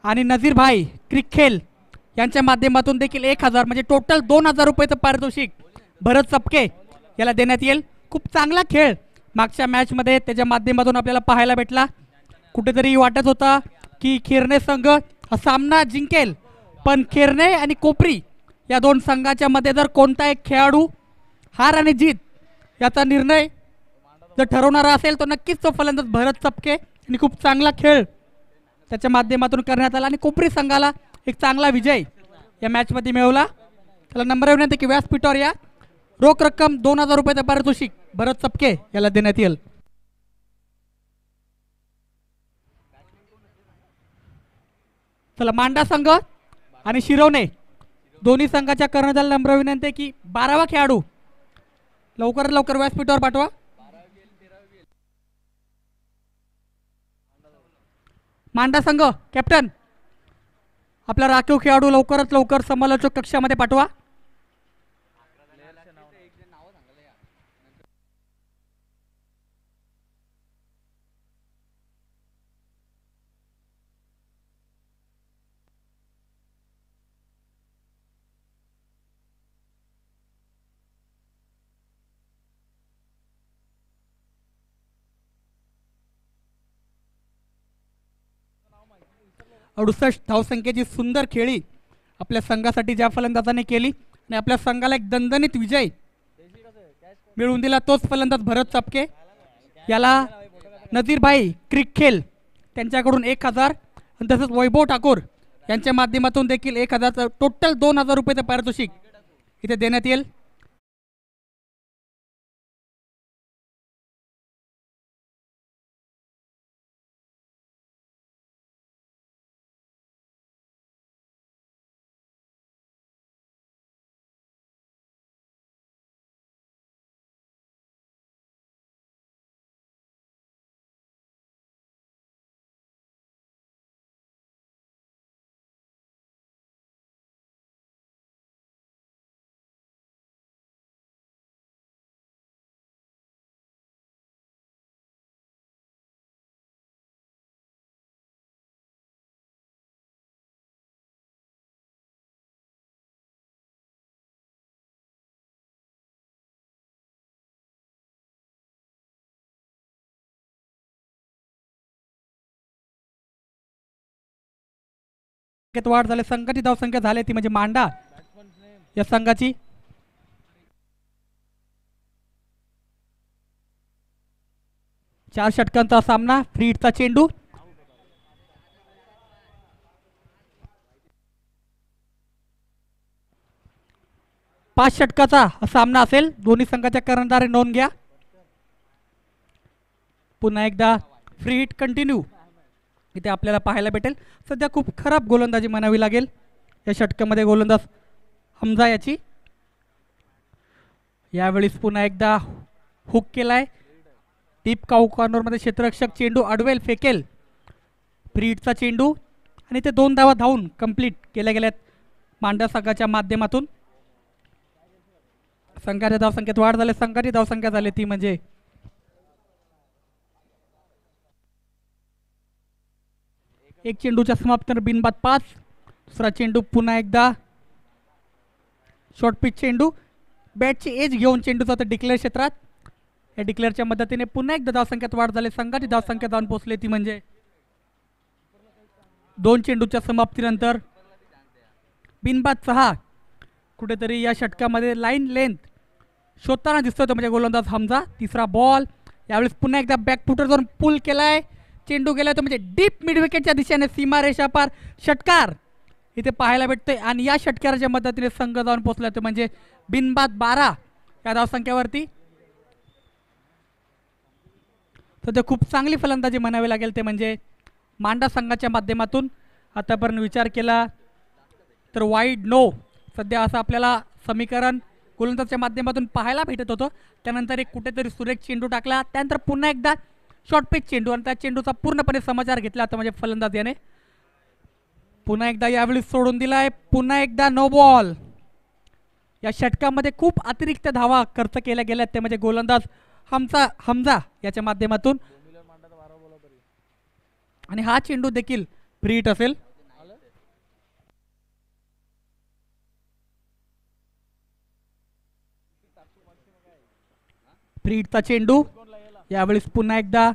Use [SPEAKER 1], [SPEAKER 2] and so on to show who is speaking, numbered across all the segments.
[SPEAKER 1] आणि नजीर भाई क्रिखेल यांच्या माध्यमातून देखील 1000 म्हणजे टोटल 2000 रुपयाचं पारितोषिक भरत चपके याला देण्यात येईल. खूप चांगला खेळ मागच्या मॅचमध्ये त्याच्या माध्यमातून आपल्याला पाहायला भेटला. कुठेतरी वाटत होता की खिरणे संघ हा सामना जिंकेल, पण खिरणे आणि कोपरी या दोन संघाच्या मध्ये जर कोणता एक खेळाडू हार आणि जीत याचा निर्णय जर ठरवणारा असेल तर नक्कीच तो फलंदाज भरत चपके आणि खूप चांगला खेळ त्याच्या माध्यमातून करण्यात आला आणि कोपरी संघाला एक चांगला विजय या मॅचमध्ये मिळवला. त्याला नंबर विनंती की व्यासपीठावर या. रोख रक्कम 2000 रुपयाचं पारितोषिक भरत चपके याला देण्यात येईल. चला मांडा संघ आणि शिरवणे दोन्ही संघाच्या कर्णधाराला नम्र विनंती की 12वा खेळाडू लवकरात लवकर व्यासपीठावर पाठवा. मांडा संघ कॅप्टन आपला राखीव खेळाडू लवकरात लवकर समालोचक कक्षामध्ये पाठवा. अडुसष्ट धावसंख्येची सुंदर खेळी आपल्या संघासाठी ज्या फलंदाजाने केली आणि आपल्या संघाला एक दणदणीत विजय मिळवून दिला तोच फलंदाज भरत चपके. याला नजीरभाई क्रिखेल त्यांच्याकडून 1000 आणि तसंच वैभव ठाकूर यांच्या माध्यमातून देखील 1000 टोटल 2000 रुपयाचं पारितोषिक इथे देण्यात येईल. वाढ झाली संघाची धावसंख्या झाली ती म्हणजे मांडा या संघाची 4 षटकांचा सामना. फ्रीडचा चेंडू पाच षटकाचा सामना असेल. दोन्ही संघाच्या कर्णधार नोंद घ्या. पुन्हा एकदा फ्री हिट कंटिन्यू इथे आपल्याला पाहायला भेटेल. सध्या खूप खराब गोलंदाजी म्हणावी लागेल या षटकामध्ये गोलंदाज हमजा याची. यावेळेस पुन्हा एकदा हुक केलाय डीप कॉर्नरमध्ये क्षेत्ररक्षक चेंडू अडवेल फेकेल. फ्रीडचा चेंडू आणि ते 2 धावा धावून कंप्लीट केल्या गेल्यात मांडा संघाच्या माध्यमातून. संघाच्या धावसंख्येत वाढ झाली. संघाची धावसंख्या झाली ती म्हणजे एक चेंडूच्या समाप्तीनंतर बिनबाद 5. दुसरा चेंडू पुन्हा एकदा शॉर्ट पिच चेंडू बॅटची एज घेऊन चेंडूचा तर डिक्लेअर क्षेत्रात. या डिक्लेअरच्या मदतीने पुन्हा एकदा धावसंख्येत वाढ झाली. संघाची धावसंख्या जाऊन पोहोचली ती म्हणजे 2 चेंडूच्या समाप्तीनंतर बिनबाद 6. कुठेतरी या षटकामध्ये लाईन लेंथ शोधताना दिसतोय तो म्हणजे गोलंदाज हमजा. तिसरा बॉल यावेळेस पुन्हा एकदा बॅकफुटर जाऊन पुल केलाय. चेंडू गेलाय तो म्हणजे डीप मिड विकेटच्या दिशेने सीमारेषा पार षटकार इथे पाहायला भेटतोय आणि या षटकाराच्या मदतीने संघ जाऊन पोहोचला तो म्हणजे बिनबाद 12 या धावसंख्येवरती. सध्या खूप चांगली फलंदाजी म्हणावी लागेल ते म्हणजे मांडा संघाच्या माध्यमातून. आतापर्यंत विचार केला तर वाईड नो सध्या असं आपल्याला समीकरण गोलंदाजच्या माध्यमातून पाहायला भेटत होतं. त्यानंतर एक कुठेतरी सुरेख चेंडू टाकला. त्यानंतर पुन्हा एकदा शॉर्ट पिच चेंडू आणि त्या चेंडूचा पूर्णपणे समाचार घेतला आता म्हणजे फलंदाज याने पुन्हा एकदा यावेळी सोडून दिलाय. पुन्हा एकदा नो बॉल. या षटकामध्ये खूप अतिरिक्त धावा खर्च केल्या गेल्यात ते म्हणजे गोलंदाज हमजा याच्या माध्यमातून आणि हा चेंडू देखील फ्री हिट असेल. फ्रीडचा चेंडू, यावेळेस पुन्हा एकदा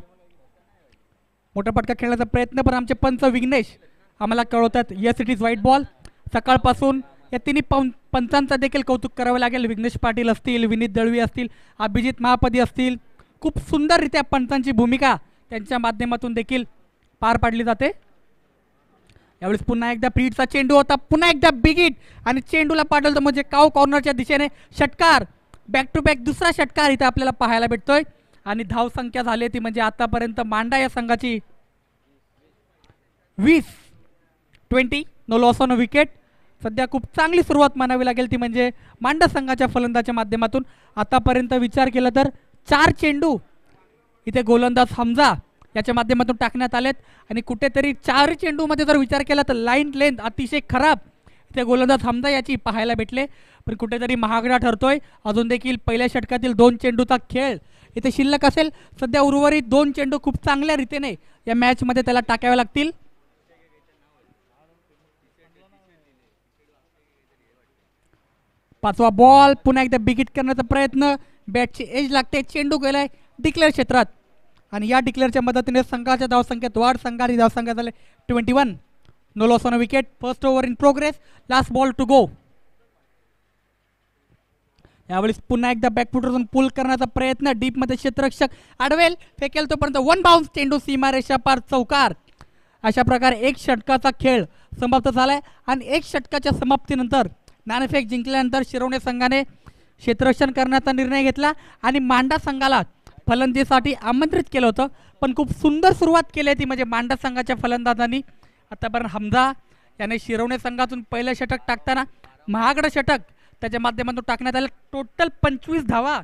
[SPEAKER 1] मोठा फटका खेळण्याचा प्रयत्न, पण आमचे पंच विघ्नेश आम्हाला कळवतात yes it is white ball. सकाळपासून या तिन्ही पंचांचा देखील कौतुक करावं लागेल. विघ्नेश पाटील असतील, विनीत दळवी असतील, अभिजित महापदी असतील, खूप सुंदररित्या पंचांची भूमिका त्यांच्या माध्यमातून देखील पार पाडली जाते. यावेळेस पुन्हा एकदा फ्रीडचा चेंडू होता, पुन्हा एकदा बिग हिट आणि चेंडूला पाठवलं म्हणजे काव कॉर्नरच्या दिशेने षटकार, बॅक टू बॅक दुसरा षटकार इथे आपल्याला पाहायला भेटतोय. आणि धाव संख्या झाली ती म्हणजे आतापर्यंत मांडा या संघाची 20 नो लॉस ऑन विकेट. सध्या खूप चांगली सुरुवात मानावी लागेल ती म्हणजे मांडा संघाच्या फलंदाच्या माध्यमातून. आतापर्यंत विचार केला तर 4 चेंडू इथे गोलंदाज हमजा याच्या माध्यमातून टाकण्यात आलेत आणि कुठेतरी 4 चेंडूमध्ये जर विचार केला तर लाईन लेंथ अतिशय खराब इथे गोलंदाज हमजा याची पाहायला भेटले. पण कुठेतरी महागडा ठरतोय. अजून देखील पहिल्या षटकातील 2 चेंडूचा खेळ इथे शिल्लक असेल. सध्या उर्वरित 2 चेंडू खूप चांगल्या रीतीने या मॅचमध्ये त्याला टाकावे लागतील. पाचवा बॉल, पुन्हा एकदा बिग हिट करण्याचा प्रयत्न, बॅटची एज लागते, चेंडू गेलाय डिक्लेअर क्षेत्रात आणि या डिक्लेअरच्या मदतीने संघाच्या धावसंख्येत वाढ. संघाची धावसंख्या झाले 21 no loss on wicket. First over in progress, last ball to go. यावेळेस पुन्हा एकदा बॅकफुटवरून पुल करण्याचा प्रयत्न, डीपमध्ये क्षेत्ररक्षक अडवेल, फेकेल तोपर्यंत 1 बाउन्स, चेंडू सीमारेषा पार चौकार. अशा प्रकारे एक षटकाचा खेळ समाप्त झालाय आणि एक षटकाच्या समाप्तीनंतर नाणेफेक जिंकल्यानंतर शिरवणे संघाने क्षेत्ररक्षण करण्याचा निर्णय घेतला आणि मांडा संघाला फलंदाजीसाठी आमंत्रित केलं होतं. पण खूप सुंदर सुरुवात केली आहे ती म्हणजे मांडा संघाच्या फलंदाजांनी. आतापर्यंत हमजा याने शिरवणे संघातून पहिलं षटक टाकताना महागडं षटक त्याच्या माध्यमातून टाकण्यात आलं. टोटल 25 धावा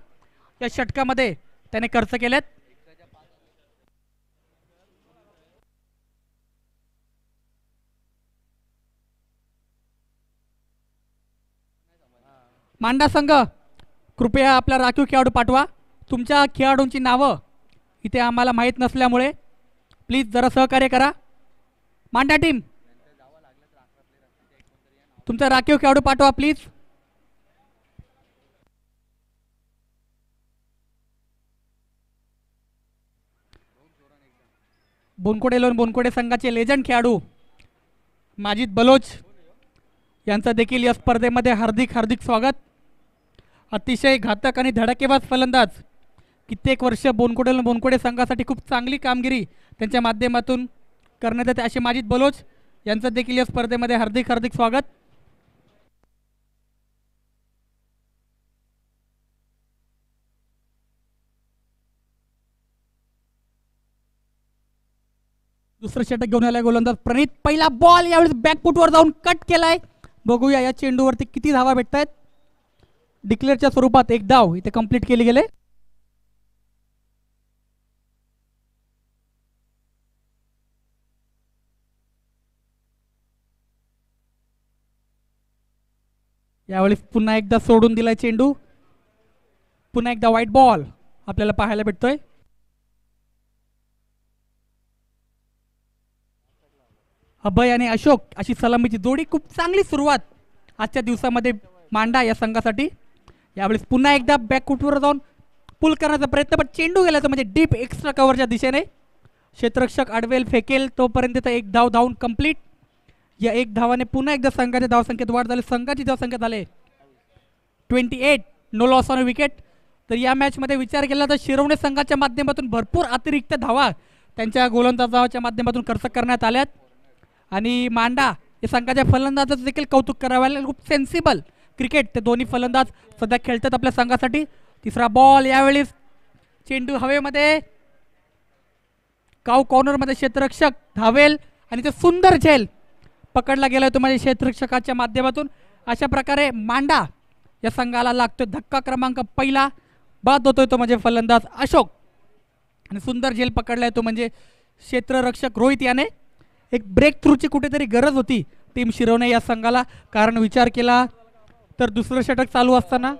[SPEAKER 1] या षटकामध्ये त्याने खर्च केल्यात. मांडा संघ कृपया आपला राखीव खेळाडू पाठवा. तुमच्या खेळाडूंची नावं इथे आम्हाला माहीत नसल्यामुळे प्लीज जरा सहकार्य करा. मांडा टीम तुमचा राखीव खेळाडू पाठवा प्लीज. बोनकोडे संघाचे लेजंड खेळाडू माजिद बलोच यांचं देखील या स्पर्धेमध्ये हार्दिक हार्दिक स्वागत. अतिशय घातक आणि धडकेबाज फलंदाज, कित्येक वर्ष बोनकोडे संघासाठी खूप चांगली कामगिरी त्यांच्या माध्यमातून करण्यात येते असे माजिद बलोच यांचं देखील या स्पर्धेमध्ये हार्दिक हार्दिक स्वागत. दुसरं षटक घेऊन आलाय गोलंदाज प्रणित. पहिला बॉल यावेळेस बॅकफुटवर जाऊन कट केलाय. बघूया या चेंडूवरती किती धावा भेटतायत. डिक्लेअरच्या स्वरूपात 1 धाव इथे कंप्लीट केली गेले. यावेळेस पुन्हा एकदा सोडून दिलाय चेंडू. पुन्हा एकदा व्हाईट बॉल आपल्याला पाहायला भेटतोय. अभय आणि अशोक अशी सलामीची जोडी, खूप चांगली सुरुवात आजच्या दिवसामध्ये मांडा या संघासाठी. यावेळेस पुन्हा एकदा बॅकफुटवर जाऊन पुल करण्याचा प्रयत्न, पण चेंडू गेला तर म्हणजे डीप एक्स्ट्रा कव्हरच्या दिशेने. क्षेत्ररक्षक अडवेल, फेकेल तोपर्यंत 1 धाव धावून कंप्लीट. या 1 धावाने पुन्हा एकदा संघाच्या धावसंख्येत वाढ झाली. संघाची धावसंख्या झाली 28 नो लॉस ऑन विकेट. तर या मॅचमध्ये विचार केला तर शिरवणे संघाच्या माध्यमातून भरपूर अतिरिक्त धावा त्यांच्या गोलंदाजाच्या माध्यमातून खर्च करण्यात आल्यात आणि मांडा या संघाच्या फलंदाजाचं देखील कौतुक करावं लागेल. खूप सेन्सिबल क्रिकेट ते दोन्ही फलंदाज सध्या खेळतात आपल्या संघासाठी. तिसरा बॉल, यावेळेस चेंडू हवेमध्ये, काव कॉर्नरमध्ये क्षेत्ररक्षक धावेल आणि ते सुंदर झेल पकडला गेला तो म्हणजे क्षेत्ररक्षकाच्या माध्यमातून. अशा प्रकारे मांडा या संघाला लागतो धक्का क्रमांक पहिला. बाद होतोय तो म्हणजे फलंदाज अशोक आणि सुंदर झेल पकडलाय तो म्हणजे क्षेत्ररक्षक रोहित याने. एक ब्रेक थ्रूची कुठेतरी गरज होती टीम शिरवणे या संघाला. कारण विचार केला तर दुसरं षटक चालू असताना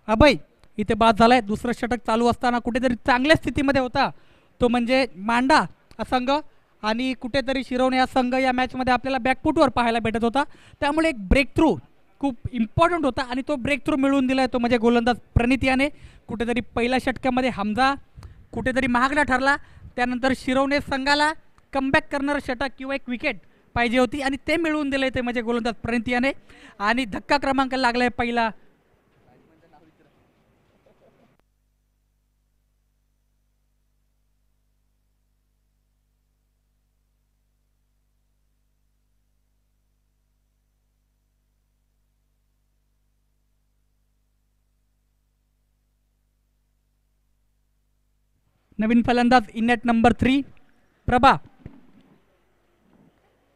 [SPEAKER 1] अभय इथे बाद झालाय. दुसरं षटक चालू असताना कुठेतरी चांगल्या स्थितीमध्ये होता तो म्हणजे मांडा हा संघ आणि कुठेतरी शिरवणे हा संघ या मॅचमध्ये आपल्याला बॅकफुटवर पाहायला भेटत होता. त्यामुळे एक ब्रेक थ्रू खूप इम्पॉर्टंट होता आणि तो ब्रेक थ्रू मिळवून दिला तो म्हणजे गोलंदाज प्रणित याने. कुठेतरी पहिल्या षटकामध्ये हमजा कुठेतरी महागडा ठरला. त्यानंतर शिरवणे संघाला कमबॅक करणारं षटक किंवा एक विकेट पाहिजे होती आणि ते मिळवून दिले ते म्हणजे गोलंदाज प्रणित याने. आणि धक्का क्रमांक लागलाय पहिला. नवीन फलंदाज इनेट नंबर 3 प्रभा.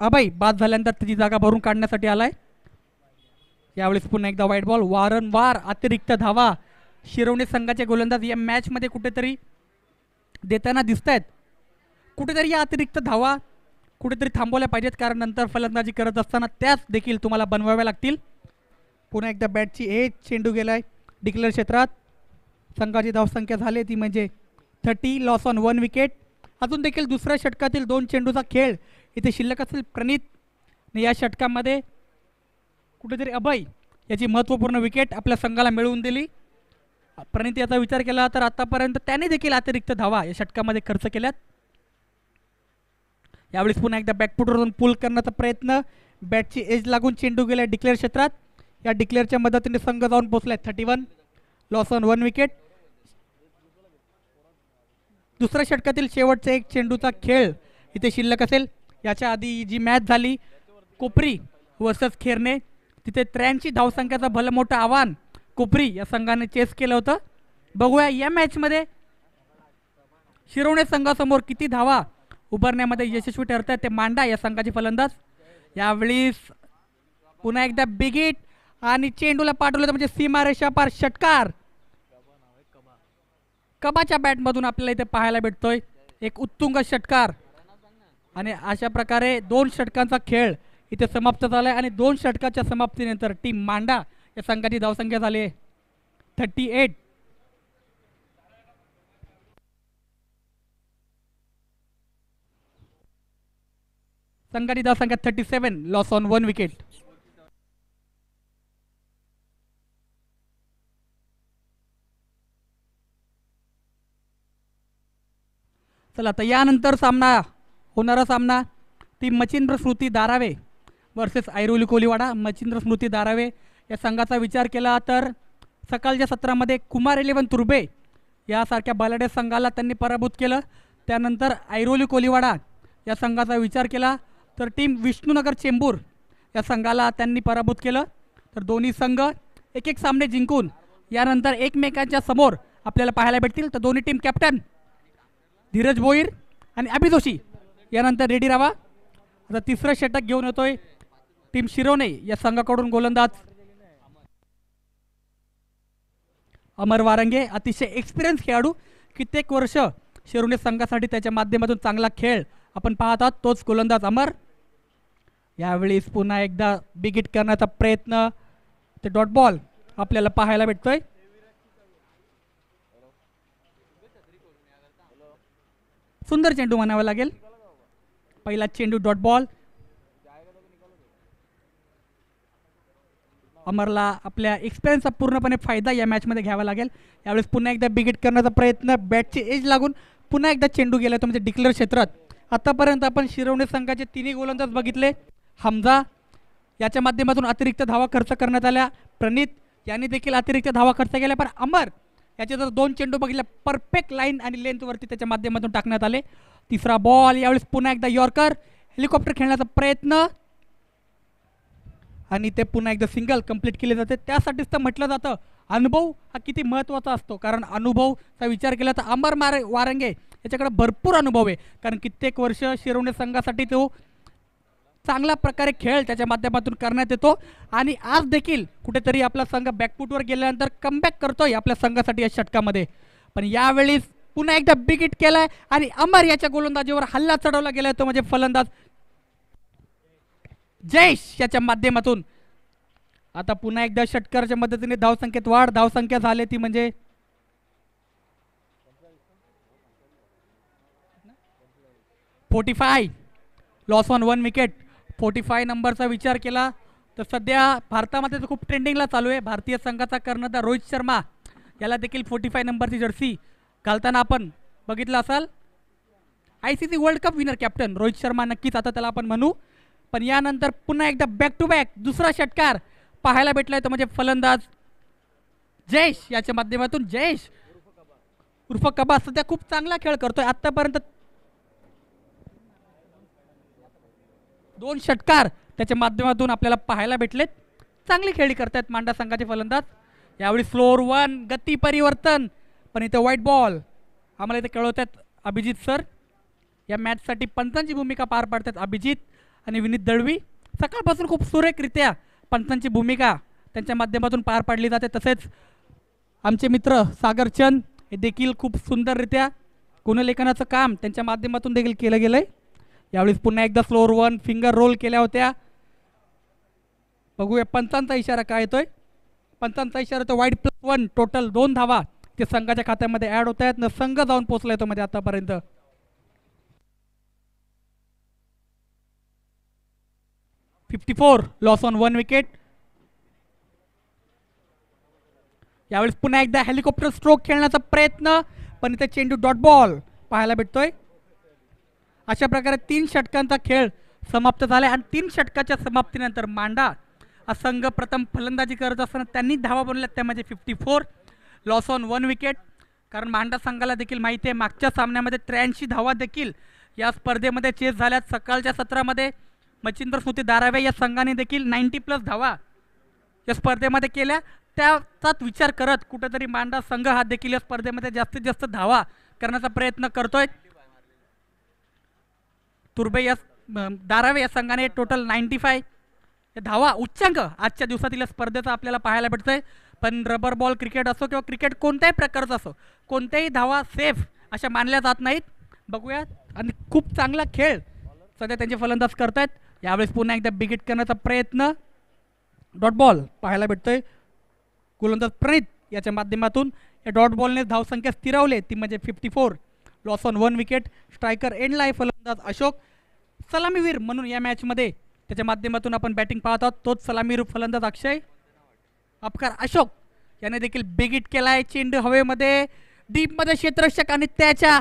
[SPEAKER 1] अभय बाद झाल्यानंतर त्याची जागा भरून काढण्यासाठी आलाय. यावेळेस पुन्हा एकदा व्हाईट बॉल. वारंवार अतिरिक्त धावा शिरवणे संघाचे गोलंदाज या मॅचमध्ये कुठेतरी देताना दिसत आहेत. कुठेतरी या अतिरिक्त धावा कुठेतरी थांबवल्या पाहिजेत कारण नंतर फलंदाजी करत असताना त्याच देखील तुम्हाला बनवाव्या लागतील. पुन्हा एकदा बॅटची एज. चेंडू गेलाय डिक्लेअर क्षेत्रात. संघाची धावसंख्या झाली ती म्हणजे 30. Loss on 1 wicket. अजून देखील दुसऱ्या षटकातील 2 चेंडूचा खेळ इथे शिल्लक असेल. प्रणित या षटकामध्ये कुठेतरी अभय याची महत्त्वपूर्ण विकेट आपल्या संघाला मिळवून दिली. प्रणित याचा विचार केला तर आतापर्यंत त्याने देखील अतिरिक्त धावा या षटकामध्ये खर्च केल्यात. यावेळेस पुन्हा एकदा बॅकफुटवरून पुल करण्याचा प्रयत्न. बॅटची एज लागून चेंडू गेला डिक्लेअर क्षेत्रात. या डिक्लेअरच्या मदतीने संघ जाऊन पोहोचलाय 31. Loss on 1 wicket. दुसऱ्या षटकातील शेवटचा एक चेंडूचा खेळ इथे शिल्लक असेल. याच्या आधी जी मॅच झाली कोपरी वर्सेस खेरणे तिथे 83 धावसंख्याचं भलं मोठं आव्हान कोपरी या संघाने चेस केलं होतं. बघूया या मॅचमध्ये शिरवणे संघासमोर किती धावा उभारण्यामध्ये यशस्वी ठरतात ते मांडा या संघाचे फलंदाज. यावेळीस पुन्हा एकदा बिग हिट आणि चेंडूला पाठवलं म्हणजे सीमारेषा पार षटकार कबाच्या बॅटमधून आपल्याला इथे पाहायला भेटतोय. एक उत्तुंग षटकार आणि अशा प्रकारे 2 षटकांचा खेळ इथे समाप्त झालाय आणि 2 षटकाच्या समाप्तीनंतर टीम मांडा या संघाची धावसंख्या झाली आहे 38. संघाची धावसंख्या 37. Loss on 1 wicket. चला आता यानंतर सामना होणारा सामना टीम मच्छिंद्र स्मृती धारावे वर्सेस ऐरोली कोलीवाडा. मच्छिंद्र स्मृती धारावे या संघाचा विचार केला तर सकाळच्या सत्रामध्ये कुमार 11 तुर्बे यासारख्या बलाढ्य संघाला त्यांनी पराभूत केलं. त्यानंतर ऐरोली कोलीवाडा या संघाचा विचार केला तर टीम विष्णुनगर चेंबूर या संघाला त्यांनी पराभूत केलं. तर दोन्ही संघ एक एक सामने जिंकून यानंतर एकमेकांच्या समोर आपल्याला पाहायला भेटतील. तर दोन्ही टीम कॅप्टन धीरज भोईर आणि अभि जोशी यानंतर रेडी राहा. आता तिसरं षटक घेऊन येतोय टीम शिरवणे या संघाकडून गोलंदाज अमर वारंगे. अतिशय एक्सपिरियन्स खेळाडू. कित्येक वर्ष शिरवणे संघासाठी त्याच्या माध्यमातून चांगला खेळ आपण पाहतात तोच गोलंदाज अमर. यावेळेस पुन्हा एकदा बिग हिट करण्याचा प्रयत्न. ते डॉट बॉल आपल्याला पाहायला भेटतोय. सुंदर चेंडू म्हणावा लागेल. पहिला चेंडू डॉट बॉल. अमरला आपल्या एक्सपिरियन्सचा पूर्णपणे फायदा या मॅचमध्ये घ्यावा लागेल. यावेळेस पुन्हा एकदा बिग हिट करण्याचा प्रयत्न. बॅटची एज लागून पुन्हा एकदा चेंडू गेला तो म्हणजे डिक्लेअर क्षेत्रात. आतापर्यंत आपण शिरवणे संघाचे 3 गोलंदाज बघितले. हमजा याच्या माध्यमातून अतिरिक्त धावा खर्च करण्यात आल्या. प्रणित यांनी देखील अतिरिक्त धावा खर्च केल्या. पण अमर याचे जर 2 चेंडू बघितले परफेक्ट लाईन आणि लेंथवरती त्याच्या माध्यमातून टाकण्यात आले. तिसरा बॉल. यावेळेस पुन्हा एकदा यॉर्कर. हेलिकॉप्टर खेळण्याचा प्रयत्न आणि ते पुन्हा एकदा सिंगल कंप्लीट केले जाते. त्यासाठीच तर म्हटलं जातं अनुभव हा किती महत्त्वाचा असतो. कारण अनुभवचा विचार केला तर अमर वारंगे याच्याकडे भरपूर अनुभव आहे. कारण कित्येक वर्ष शिरवणे संघासाठी तो चांगल्या प्रकारे खेळ त्याच्या माध्यमातून करण्यात येतो आणि आज देखील कुठेतरी आपला संघ बॅकफुटवर गेल्यानंतर कमबॅक करतोय आपल्या संघासाठी या षटकामध्ये. पण यावेळी पुन्हा एकदा बिग हिट केलाय आणि अमर याच्या गोलंदाजीवर हल्ला चढवला गेलाय तो म्हणजे फलंदाज जयेश याच्या माध्यमातून. आता पुन्हा एकदा षटकाराच्या मदतीने धावसंख्येत वाढ. धावसंख्या झाली ती म्हणजे 45. Loss on 1 wicket. 45 नंबरचा विचार केला तर सध्या भारतामध्ये तर खूप ट्रेंडिंगला चालू आहे. भारतीय संघाचा कर्णधार रोहित शर्मा याला देखील 45 नंबरची जर्सी घालताना आपण बघितलं असाल. ICC world cup winner captain Rohit Sharma नक्कीच आता त्याला आपण म्हणू. पण यानंतर पुन्हा एकदा बॅक टू बॅक दुसरा षटकार पाहायला भेटलाय तो म्हणजे फलंदाज जयेश याच्या माध्यमातून. जयेश उर्फ कबा सध्या खूप चांगला खेळ करतोय. आतापर्यंत 2 षटकार त्याच्या माध्यमातून आपल्याला पाहायला भेटलेत. चांगली खेळी करतायत मांडा संघाचे फलंदाज. यावेळी फ्लोअर 1 गती परिवर्तन, पण इथे व्हाईट बॉल आम्हाला इथे कळवतात अभिजित सर. या मॅचसाठी पंचांची भूमिका पार पाडतात अभिजित आणि विनीत दळवी. सकाळपासून खूप सुरेखरित्या पंचांची भूमिका त्यांच्या माध्यमातून पार पाडली जाते. तसेच आमचे मित्र सागरचंद हे देखील खूप सुंदररित्या गुणलेखनाचं काम त्यांच्या माध्यमातून देखील केलं गेलं आहे. यावेळी पुन्हा एकदा फ्लोअर 1 फिंगर रोल केल्या होत्या. बघूया पंचांचा इशारा काय येतोय. पंचांचा इशारा तो वाईड +1 टोटल 2 धावा ते संघाच्या खात्यामध्ये ॲड होत आहेत. न संघ जाऊन पोहोचला येतो मध्ये आतापर्यंत. $54 लॉस ऑन 1 विकेट. यावेळेस पुन्हा एकदा हेलिकॉप्टर स्ट्रोक खेळण्याचा प्रयत्न, पण इथे चेंडू डॉट बॉल पाहायला भेटतोय. अशा प्रकारे 3 षटकांचा खेळ समाप्त झाला आणि 3 षटकाच्या समाप्तीनंतर मांडा हा संघ प्रथम फलंदाजी करत असताना त्यांनी धावा बनवल्या त्यामध्ये 54 लॉस ऑन 1 विकेट. कारण मांडा संघाला देखील माहिती आहे मागच्या सामन्यामध्ये 83 धावा देखील या स्पर्धेमध्ये चेस झाल्यात. सकाळच्या सत्रामध्ये मच्छिंद्र स्मृती धारावे या संघाने देखील 90+ धावा या स्पर्धेमध्ये केल्या. त्याचाच विचार करत कुठेतरी मांडा संघ हा देखील या स्पर्धेमध्ये जास्तीत जास्त धावा करण्याचा प्रयत्न करतोय. तुर्बे या धारावे या संघाने टोटल 95 धावा उच्चांक आजच्या दिवसातील स्पर्धेचा आपल्याला पाहायला भेटतंय. पण रबर बॉल क्रिकेट असो किंवा क्रिकेट कोणत्याही प्रकारचं असो, कोणत्याही धावा सेफ अशा मानल्या जात नाहीत. बघूया आणि खूप चांगला खेळ सध्या त्यांचे फलंदाज करतायत. यावेळेस पुन्हा एकदा बिगिट करण्याचा प्रयत्न, डॉट बॉल पाहायला भेटतोय. गोलंदाज प्रणित याच्या माध्यमातून या डॉट बॉलने धावसंख्या स्थिरवली ती म्हणजे 54 लॉस ऑन 1 विकेट. स्ट्रायकर एंडला आहे फलंदाज अशोक. सलामीवीर म्हणून या मॅचमध्ये त्याच्या माध्यमातून आपण बॅटिंग पाहत आहोत. तोच सलामीवीर फलंदाज अक्षय अपकार अशोक याने देखील बिगिट केलाय. चेंडू हवेमध्ये डीपमध्ये क्षेत्ररक्षक आणि त्याच्या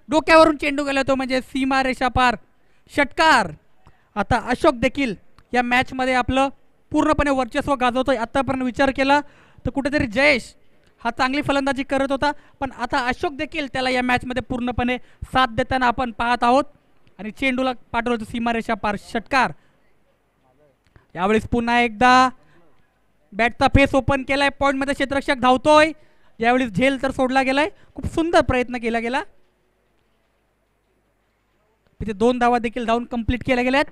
[SPEAKER 1] डोक्यावरून चेंडू गेला तो म्हणजे सीमा रेषा पार षटकार. आता अशोक देखील या मॅचमध्ये आपलं पूर्णपणे वर्चस्व गाजवतोय. आतापर्यंत विचार केला तर कुठेतरी जयेश हा चांगली फलंदाजी करत होता, पण आता अशोक देखील त्याला या मॅचमध्ये पूर्णपणे साथ देताना आपण पाहत आहोत आणि चेंडूला पाठवलं होतं सीमारेषा पार षटकार. यावेळेस पुन्हा एकदा बॅटचा फेस ओपन केलाय. पॉईंटमध्ये क्षेत्ररक्षक धावतोय. यावेळेस झेल तर सोडला गेलाय. खूप सुंदर प्रयत्न केला गेला. तिथे 2 धावा देखील धावून कंप्लीट केल्या गेल्यात.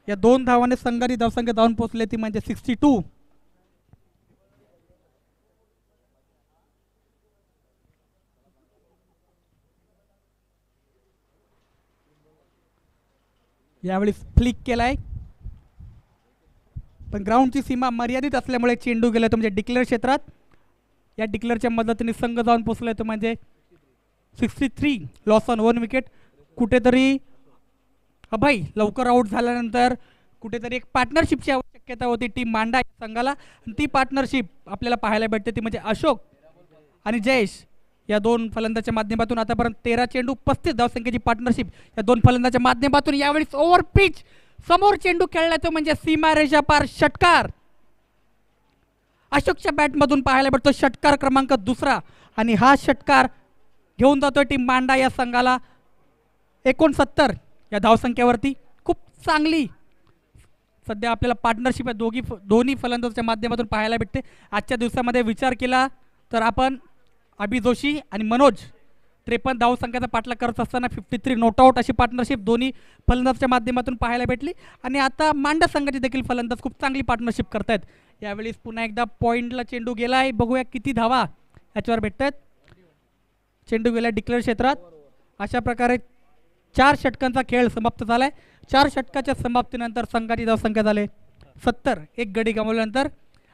[SPEAKER 1] या 2 धावाने संघाची धावसंख्या धावून पोहोचली ती म्हणजे 62. यावेळी फ्लिक केलाय, पण ग्राउंडची सीमा मर्यादित असल्यामुळे चेंडू गेला तो म्हणजे डिक्लेअर क्षेत्रात. या डिक्लेअरच्या मदतीने संघ जाऊन पोहोचलाय तो म्हणजे 63 लॉस ऑन 1 विकेट. कुठेतरी अभय लवकर आऊट झाल्यानंतर कुठेतरी एक पार्टनरशिपची आवश्यकता होती टीम मांडा संघाला, आणि ती पार्टनरशिप आपल्याला पाहायला भेटते ती म्हणजे अशोक आणि जयेश या 2 फलंदाच्या माध्यमातून. आतापर्यंत 13 चेंडू 35 धावसंख्येची पार्टनरशिप या 2 फलंदाच्या माध्यमातून. यावेळी ओव्हर पिच समोर चेंडू खेळला तो म्हणजे सीमारेषा पार षटकार. अशोकच्या बॅटमधून पाहायला भेटतो षटकार क्रमांक 2 आणि हा षटकार घेऊन जातोय टीम मांडा या संघाला 69 या धावसंख्येवरती. खूप चांगली सध्या आपल्याला पार्टनरशिप दोन्ही फलंदाजाच्या माध्यमातून पाहायला भेटते. आजच्या दिवसामध्ये विचार केला तर आपण अभि जोशी आणि मनोज 53 धावसंख्येचा पाठलाग करत असताना 53 नॉट आउट अशी पार्टनरशिप दोन्ही फलंदाजाच्या माध्यमातून पाहायला भेटली. आणि आता मांडा संघाचे देखील फलंदाज खूप चांगली पार्टनरशिप करतायत. यावेळी पुन्हा एकदा पॉईंटला चेंडू गेला आहे. बघूया किती धावा याच्यावर भेटत आहेत. चेंडू गेला डिक्लेअर क्षेत्रात. अशा प्रकारे 4 षटकांचा खेळ समाप्त झालाय. 4 षटकाच्या समाप्तीनंतर संघाची धावसंख्या झाले 70. एक गडी गमावल्यानंतर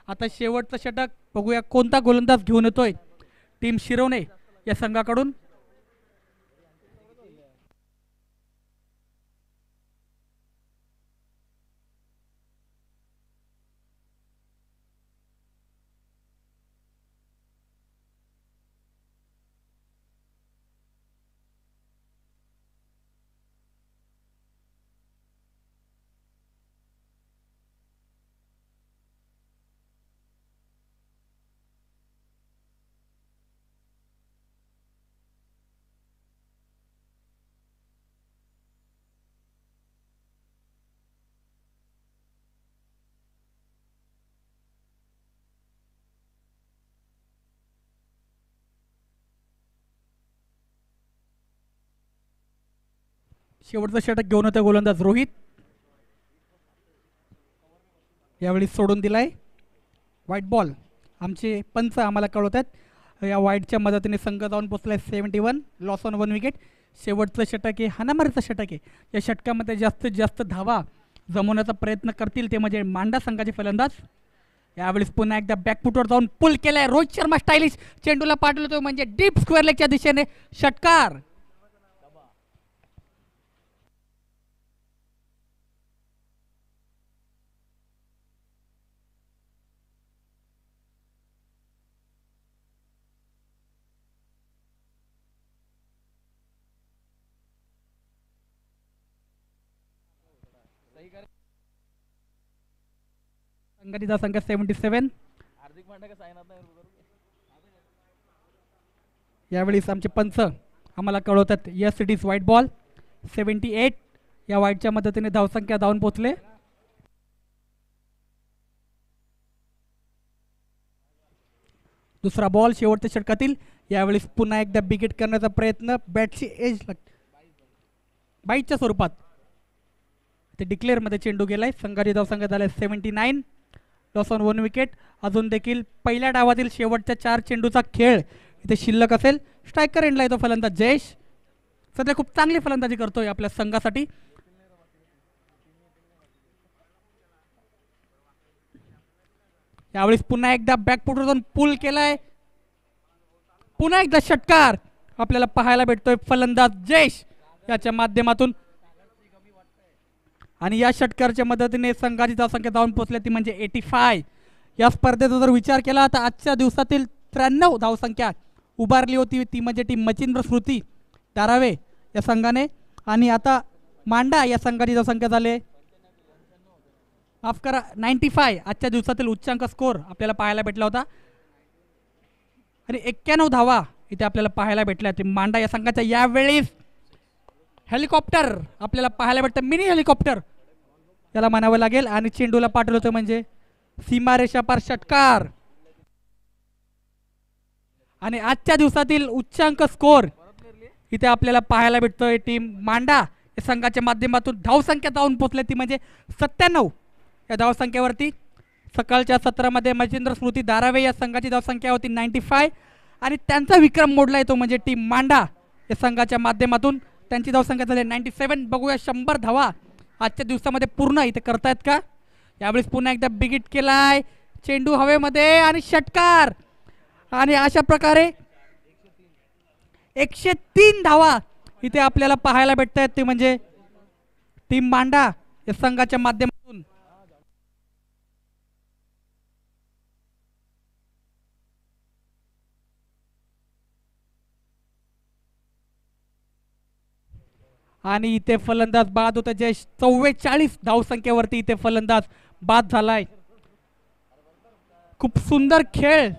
[SPEAKER 1] आता शेवटचं षटक बघूया कोणता गोलंदाज घेऊन येतोय टीम शिरवणे या संघाकडून. शेवटचं षटक घेऊन होते गोलंदाज रोहित, यावेळी सोडून दिलाय. White ball. आमचे पंच आम्हाला कळवतात या वाईटच्या मदतीने संघ जाऊन पोचलाय 71, लॉस ऑन 1 विकेट. शेवटचं षटक आहे, हाणामारीचं षटक आहे. या षटकामध्ये जास्तीत जास्त धावा जमवण्याचा प्रयत्न करतील ते म्हणजे मांडा संघाचे फलंदाज. यावेळेस पुन्हा एकदा बॅकफुटवर जाऊन पुल केलाय. रोहित शर्मा स्टायलिश चेंडूला पाठवतो म्हणजे डीप स्क्वेअर लेगच्या दिशेने षटकार. संघटित संख्या 77. यावेळी आमचे पंच आम्हाला कळवतात yes it is white ball. 78 या व्हाईटच्या मदतीने धावसंख्या धावून पोहोचले. दुसरा बॉल शेवटच्या षटकातील. यावेळी पुन्हा एकदा बिगेट करण्याचा प्रयत्न. बॅटची एज बाईटच्या स्वरूपात ते डिक्लेअरमध्ये चेंडू गेलाय. संघाची धावसंख्या झालाय 79, लॉस ऑन 1 विकेट. अजून देखील पहिल्या डावातील शेवटच्या 4 चेंडूचा खेळ इथे शिल्लक असेल. स्ट्रायकर एंडला येतो फलंदाज जयेश. सध्या खूप चांगली फलंदाजी करतोय आपल्या संघासाठी. यावेळी पुन्हा एकदा बॅकफुटवर जाऊन पुल केलाय. पुन्हा एकदा षटकार आपल्याला पाहायला भेटतोय फलंदाज जयेश याच्या माध्यमातून. आणि या षटकाराच्या मदतीने संघाची धावसंख्या धावून पोहोचली ती म्हणजे 85. या स्पर्धेचा जर विचार केला तर आजच्या दिवसातील 93 धावसंख्या उभारली होती ती म्हणजे टीम मचिंद्र स्मृती धारावे या संघाने. आणि आता मांडा या संघाची धावसंख्या झाली माफ करा 95. आजच्या दिवसातील उच्चांक स्कोर आपल्याला पाहायला भेटला होता आणि 91 धावा इथे आपल्याला पाहायला भेटल्या. ते मांडा या संघाच्या यावेळेस हेलिकॉप्टर आपल्याला पाहायला भेटतं. मिनी हेलिकॉप्टर याला म्हणावं लागेल. आणि चेंडूला पाठवलं होतं म्हणजे सीमारेषा पार षटकार. आणि आजच्या दिवसातील उच्चांक स्कोर इथे आपल्याला पाहायला भेटतोय. टीम मांडा या संघाच्या माध्यमातून धावसंख्या धावून पोहोचली ती म्हणजे 97. या धावसंख्येवरती सकाळच्या सत्रामध्ये मचिंद्र स्मृती धारावे या संघाची धावसंख्या होती 95 आणि त्यांचा विक्रम मोडला येतो म्हणजे टीम मांडा या संघाच्या माध्यमातून. त्यांची धावसंख्या झाली 97. बघूया 100 धावा आजच्या दिवसामध्ये पूर्ण इथे करतायत का. यावेळेस पुन्हा एकदा बिगिट केलाय. चेंडू हवेमध्ये आणि षटकार. आणि अशा प्रकारे 103 धावा इथे आपल्याला पाहायला भेटत आहेत ते म्हणजे टीम मांडा या संघाच्या माध्यमातून. आणि इथे फलंदाज बाद होता जयेश. 44 धावसंख्येवरती इथे फलंदाज बाद झालाय. खूप सुंदर खेळ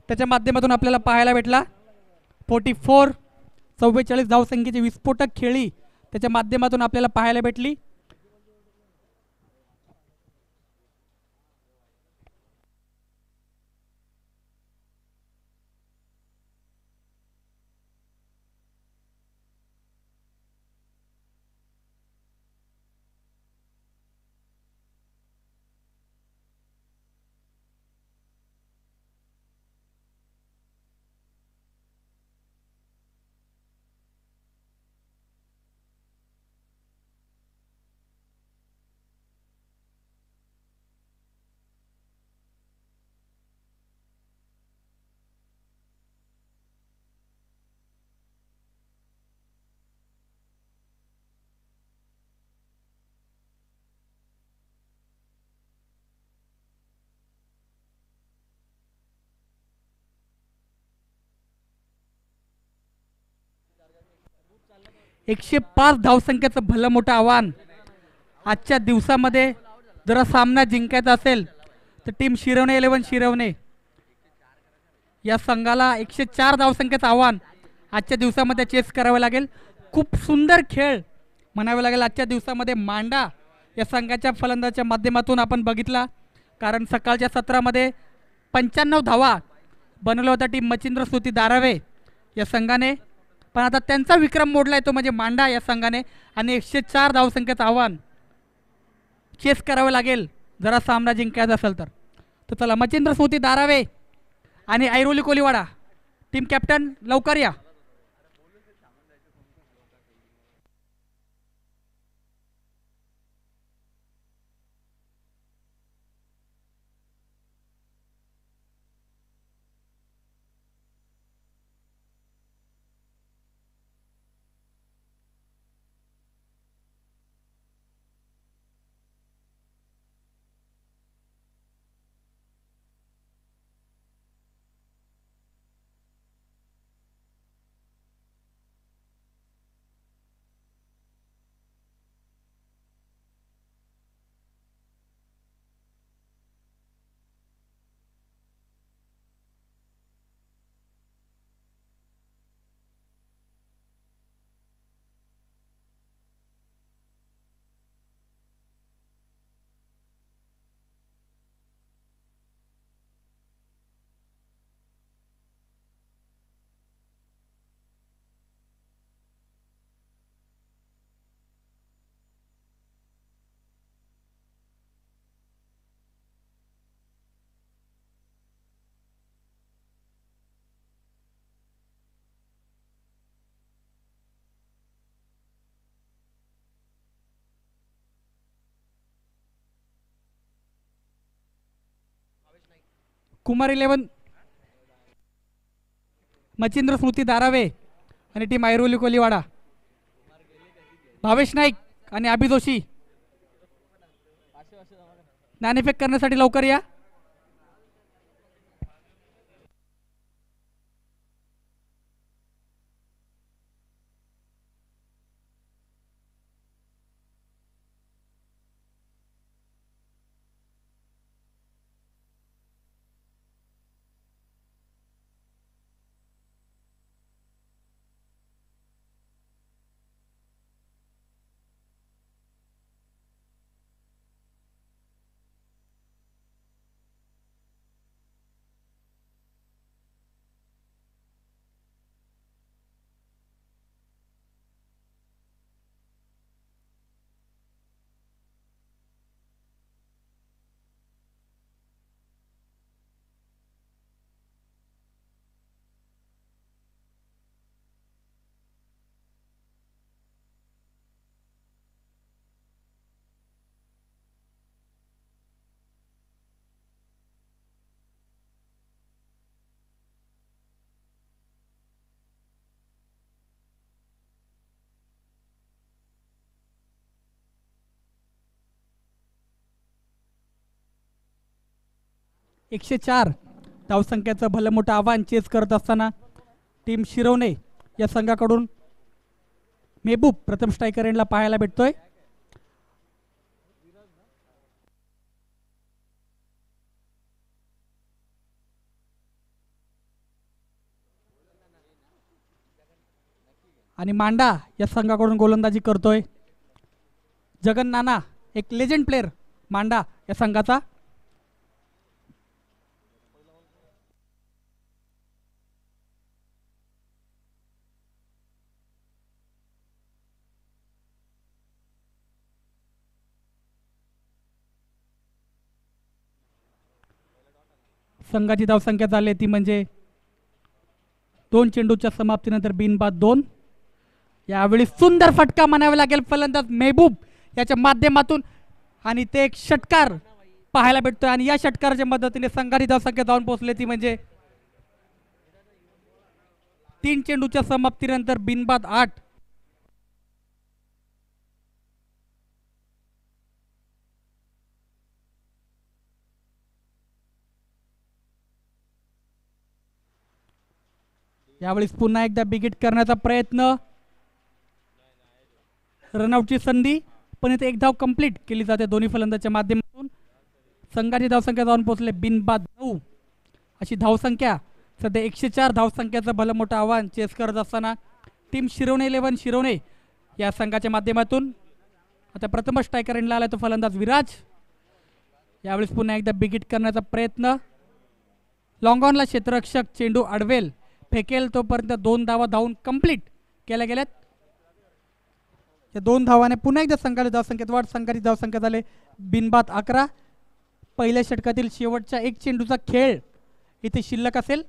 [SPEAKER 1] त्याच्या माध्यमातून आपल्याला पाहायला भेटला. 44 44 धावसंख्येची विस्फोटक खेळी त्याच्या माध्यमातून आपल्याला पाहायला भेटली. एकशे 5 धावसंख्येचं भलं मोठं आव्हान आजच्या दिवसामध्ये जर सामना जिंकायचा असेल तर टीम शिरवणे 11 शिरवणे या संघाला 104 धावसंख्येचं आव्हान आजच्या दिवसामध्ये चेस करावं लागेल. खूप सुंदर खेळ म्हणावे लागेल आजच्या दिवसामध्ये मांडा या संघाच्या फलंदाजाच्या माध्यमातून आपण बघितला. कारण सकाळच्या सत्रामध्ये 95 धावा बनवल्या होत्या टीम मचिंद्र स्मृती धारावे या संघाने. पण आता त्यांचा विक्रम मोडलाय तो म्हणजे मांडा या संघाने आणि 104 धावसंख्येचं आव्हान चेस करावं लागेल जरा सामना जिंकायचा असेल तर. तर चला मच्छिंद्र स्मृती दारावे आणि ऐरोली कोलीवाडा टीम कॅप्टन लवकर या. कुमार 11 मच्छिंद्र स्मृती दारावे आणि टीम ऐरोली कोलीवाडा भावेश नाईक आणि अभि जोशी नाणेफेक करण्यासाठी लवकर या. एकशे 4 धावसंख्येचं भलं मोठं आव्हान चेस करत असताना टीम शिरवणे या संघाकडून मेहबूब प्रथम स्ट्रायकर एंडला पाहायला भेटतोय. आणि मांडा या संघाकडून गोलंदाजी करतोय जगन नाना, एक लेजेंड प्लेयर मांडा या संघाचा. संघाची धावसंख्या झाली ती म्हणजे 2 चेंडूच्या समाप्तीनंतर बिनबाद 2. यावेळी सुंदर फटका म्हणावा लागेल फलंदाज मेहबूब याच्या माध्यमातून आणि ते एक षटकार पाहायला भेटतोय आणि या षटकाराच्या मदतीने संघाची धावसंख्या जाऊन पोहोचली ती म्हणजे 3 चेंडूच्या समाप्तीनंतर बिनबाद 8. यावेळी पुन्हा एकदा बिगिट करण्याचा प्रयत्न, रनआउटची संधी पण इथे एक धाव कंप्लीट केली जाते दोन्ही फलंदाजाच्या माध्यमातून. संघाची धावसंख्या जाऊन पोहोचले बिनबाद 9 अशी धावसंख्या. सध्या 104 धावसंख्येचं भलं मोठं आव्हान चेस करत असताना टीम शिरवणे 11 शिरवणे या संघाच्या माध्यमातून आता प्रथम स्ट्रायकर एंडला आला तो फलंदाज विराज. यावेळेस पुन्हा एकदा बिगिट करण्याचा प्रयत्न, लॉंग ऑनला क्षेत्ररक्षक चेंडू अडवेल फेकेल तोपर्यंत 2 धावा धावून कंप्लीट केल्या गेल्यात. या 2 धावाने पुन्हा एकदा संघाला धावसंख्येत वाढ. संघाची धावसंख्या झाले बिनबाद 11. पहिल्या षटकातील शेवटच्या एक चेंडूचा खेळ इथे शिल्लक असेल.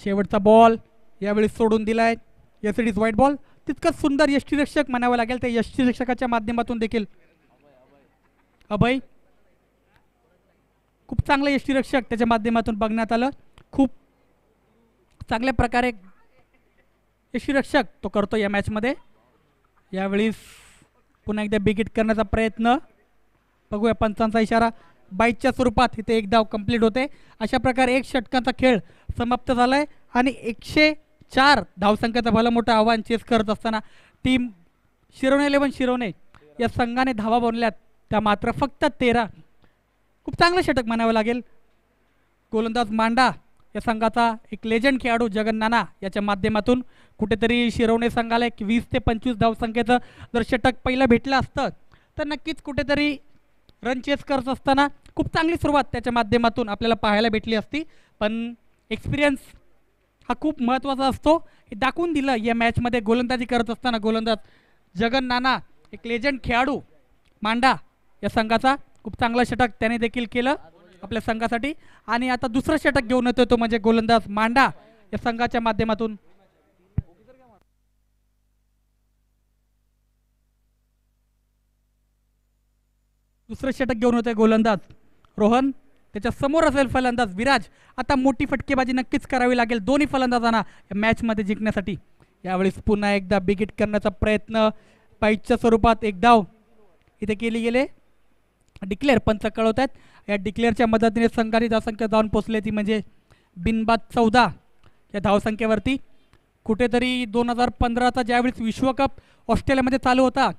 [SPEAKER 1] शेवटचा बॉल यावेळी सोडून दिलाय. S it is white ball. तितकंच सुंदर यष्टीरक्षक म्हणावं लागेल. त्या यष्टीरक्षकाच्या माध्यमातून देखील अभय खूप चांगलं यष्टीरक्षक त्याच्या माध्यमातून बघण्यात आलं. खूप चांगल्या प्रकारे यष्टीरक्षक तो करतो या मॅचमध्ये. यावेळी पुन्हा एकदा बिगिट करण्याचा प्रयत्न. बघूया पंचांचा इशारा. बाईटच्या स्वरूपात इथे एक धाव कंप्लीट होते. अशा प्रकारे एक षटकांचा खेळ समाप्त झालाय आणि 104 धावसंख्येचं भलं मोठं आव्हान चेस करत असताना टीम शिरोणे 11 शिरोणे या संघाने धावा बनल्यात त्या मात्र फक्त 13. खूप चांगलं षटक म्हणावं लागेल. गोलंदाज मांडा या संघाचा एक लेजंड खेळाडू जगन नाना याच्या माध्यमातून कुठेतरी शिरोणे संघाला एक 20 ते 25 धावसंख्येचं जर षटक पहिलं भेटलं असतं तर नक्कीच कुठेतरी रन चेस करत असताना खूप चांगली सुरुवात त्याच्या माध्यमातून आपल्याला पाहायला भेटली असती. पण एक्सपिरियन्स हा खूप महत्त्वाचा असतो हे दाखवून दिलं या मॅचमध्ये गोलंदाजी करत असताना गोलंदाज जगन नाना. एक लेजंड खेळाडू मांडा या संघाचा खूप चांगला षटक त्याने देखील केलं आपल्या संघासाठी. आणि आता दुसरं षटक घेऊन येतो तो म्हणजे गोलंदाज मांडा या संघाच्या माध्यमातून. दुसरं षटक घेऊन होते गोलंदाज रोहन. त्याच्या समोर असेल फलंदाज विराज. आता मोठी फटकेबाजी नक्कीच करावी लागेल दोन्ही फलंदाजांना या मॅचमध्ये जिंकण्यासाठी. यावेळेस पुन्हा एकदा बिगिट करण्याचा प्रयत्न. पाईटच्या स्वरूपात एक धाव इथे केली गेले. डिक्लेअर पंच कळवत आहेत. या डिक्लेअरच्या मदतीने संघाची धावसंख्या जाऊन पोचली ती म्हणजे बिनबाद 14 या धावसंख्येवरती. कुठेतरी 2015चा ज्यावेळेस विश्वकप ऑस्ट्रेलियामध्ये चालू होता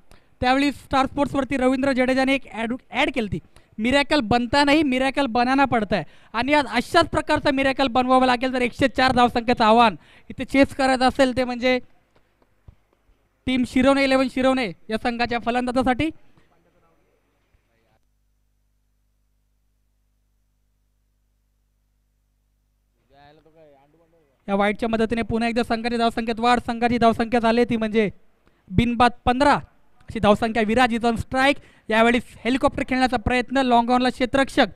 [SPEAKER 1] त्यावेळी स्टार स्पोर्ट्सवरती रवींद्र जडेजाने एक ॲड केली ती. मिरॅकल बनता नाही मिरॅकल बनाना पडत आहे. आणि आज अशाच प्रकारचा मिरॅकल बनवावं लागेल जर 104 धावसंख्येचं आव्हान इथे चेस करायचं असेल ते म्हणजे टीम शिरोणे 11 शिरोणे या संघाच्या फलंदाजासाठी. या वाईटच्या मदतीने पुन्हा एकदा संघाची धावसंख्येत वाढ. संघाची धावसंख्या झाली ती म्हणजे बिनबाद 15 अशी धावसंख्या. Viraj is on strike. यावेळी हेलिकॉप्टर खेळण्याचा प्रयत्न. लॉंग ऑनला क्षेत्ररक्षक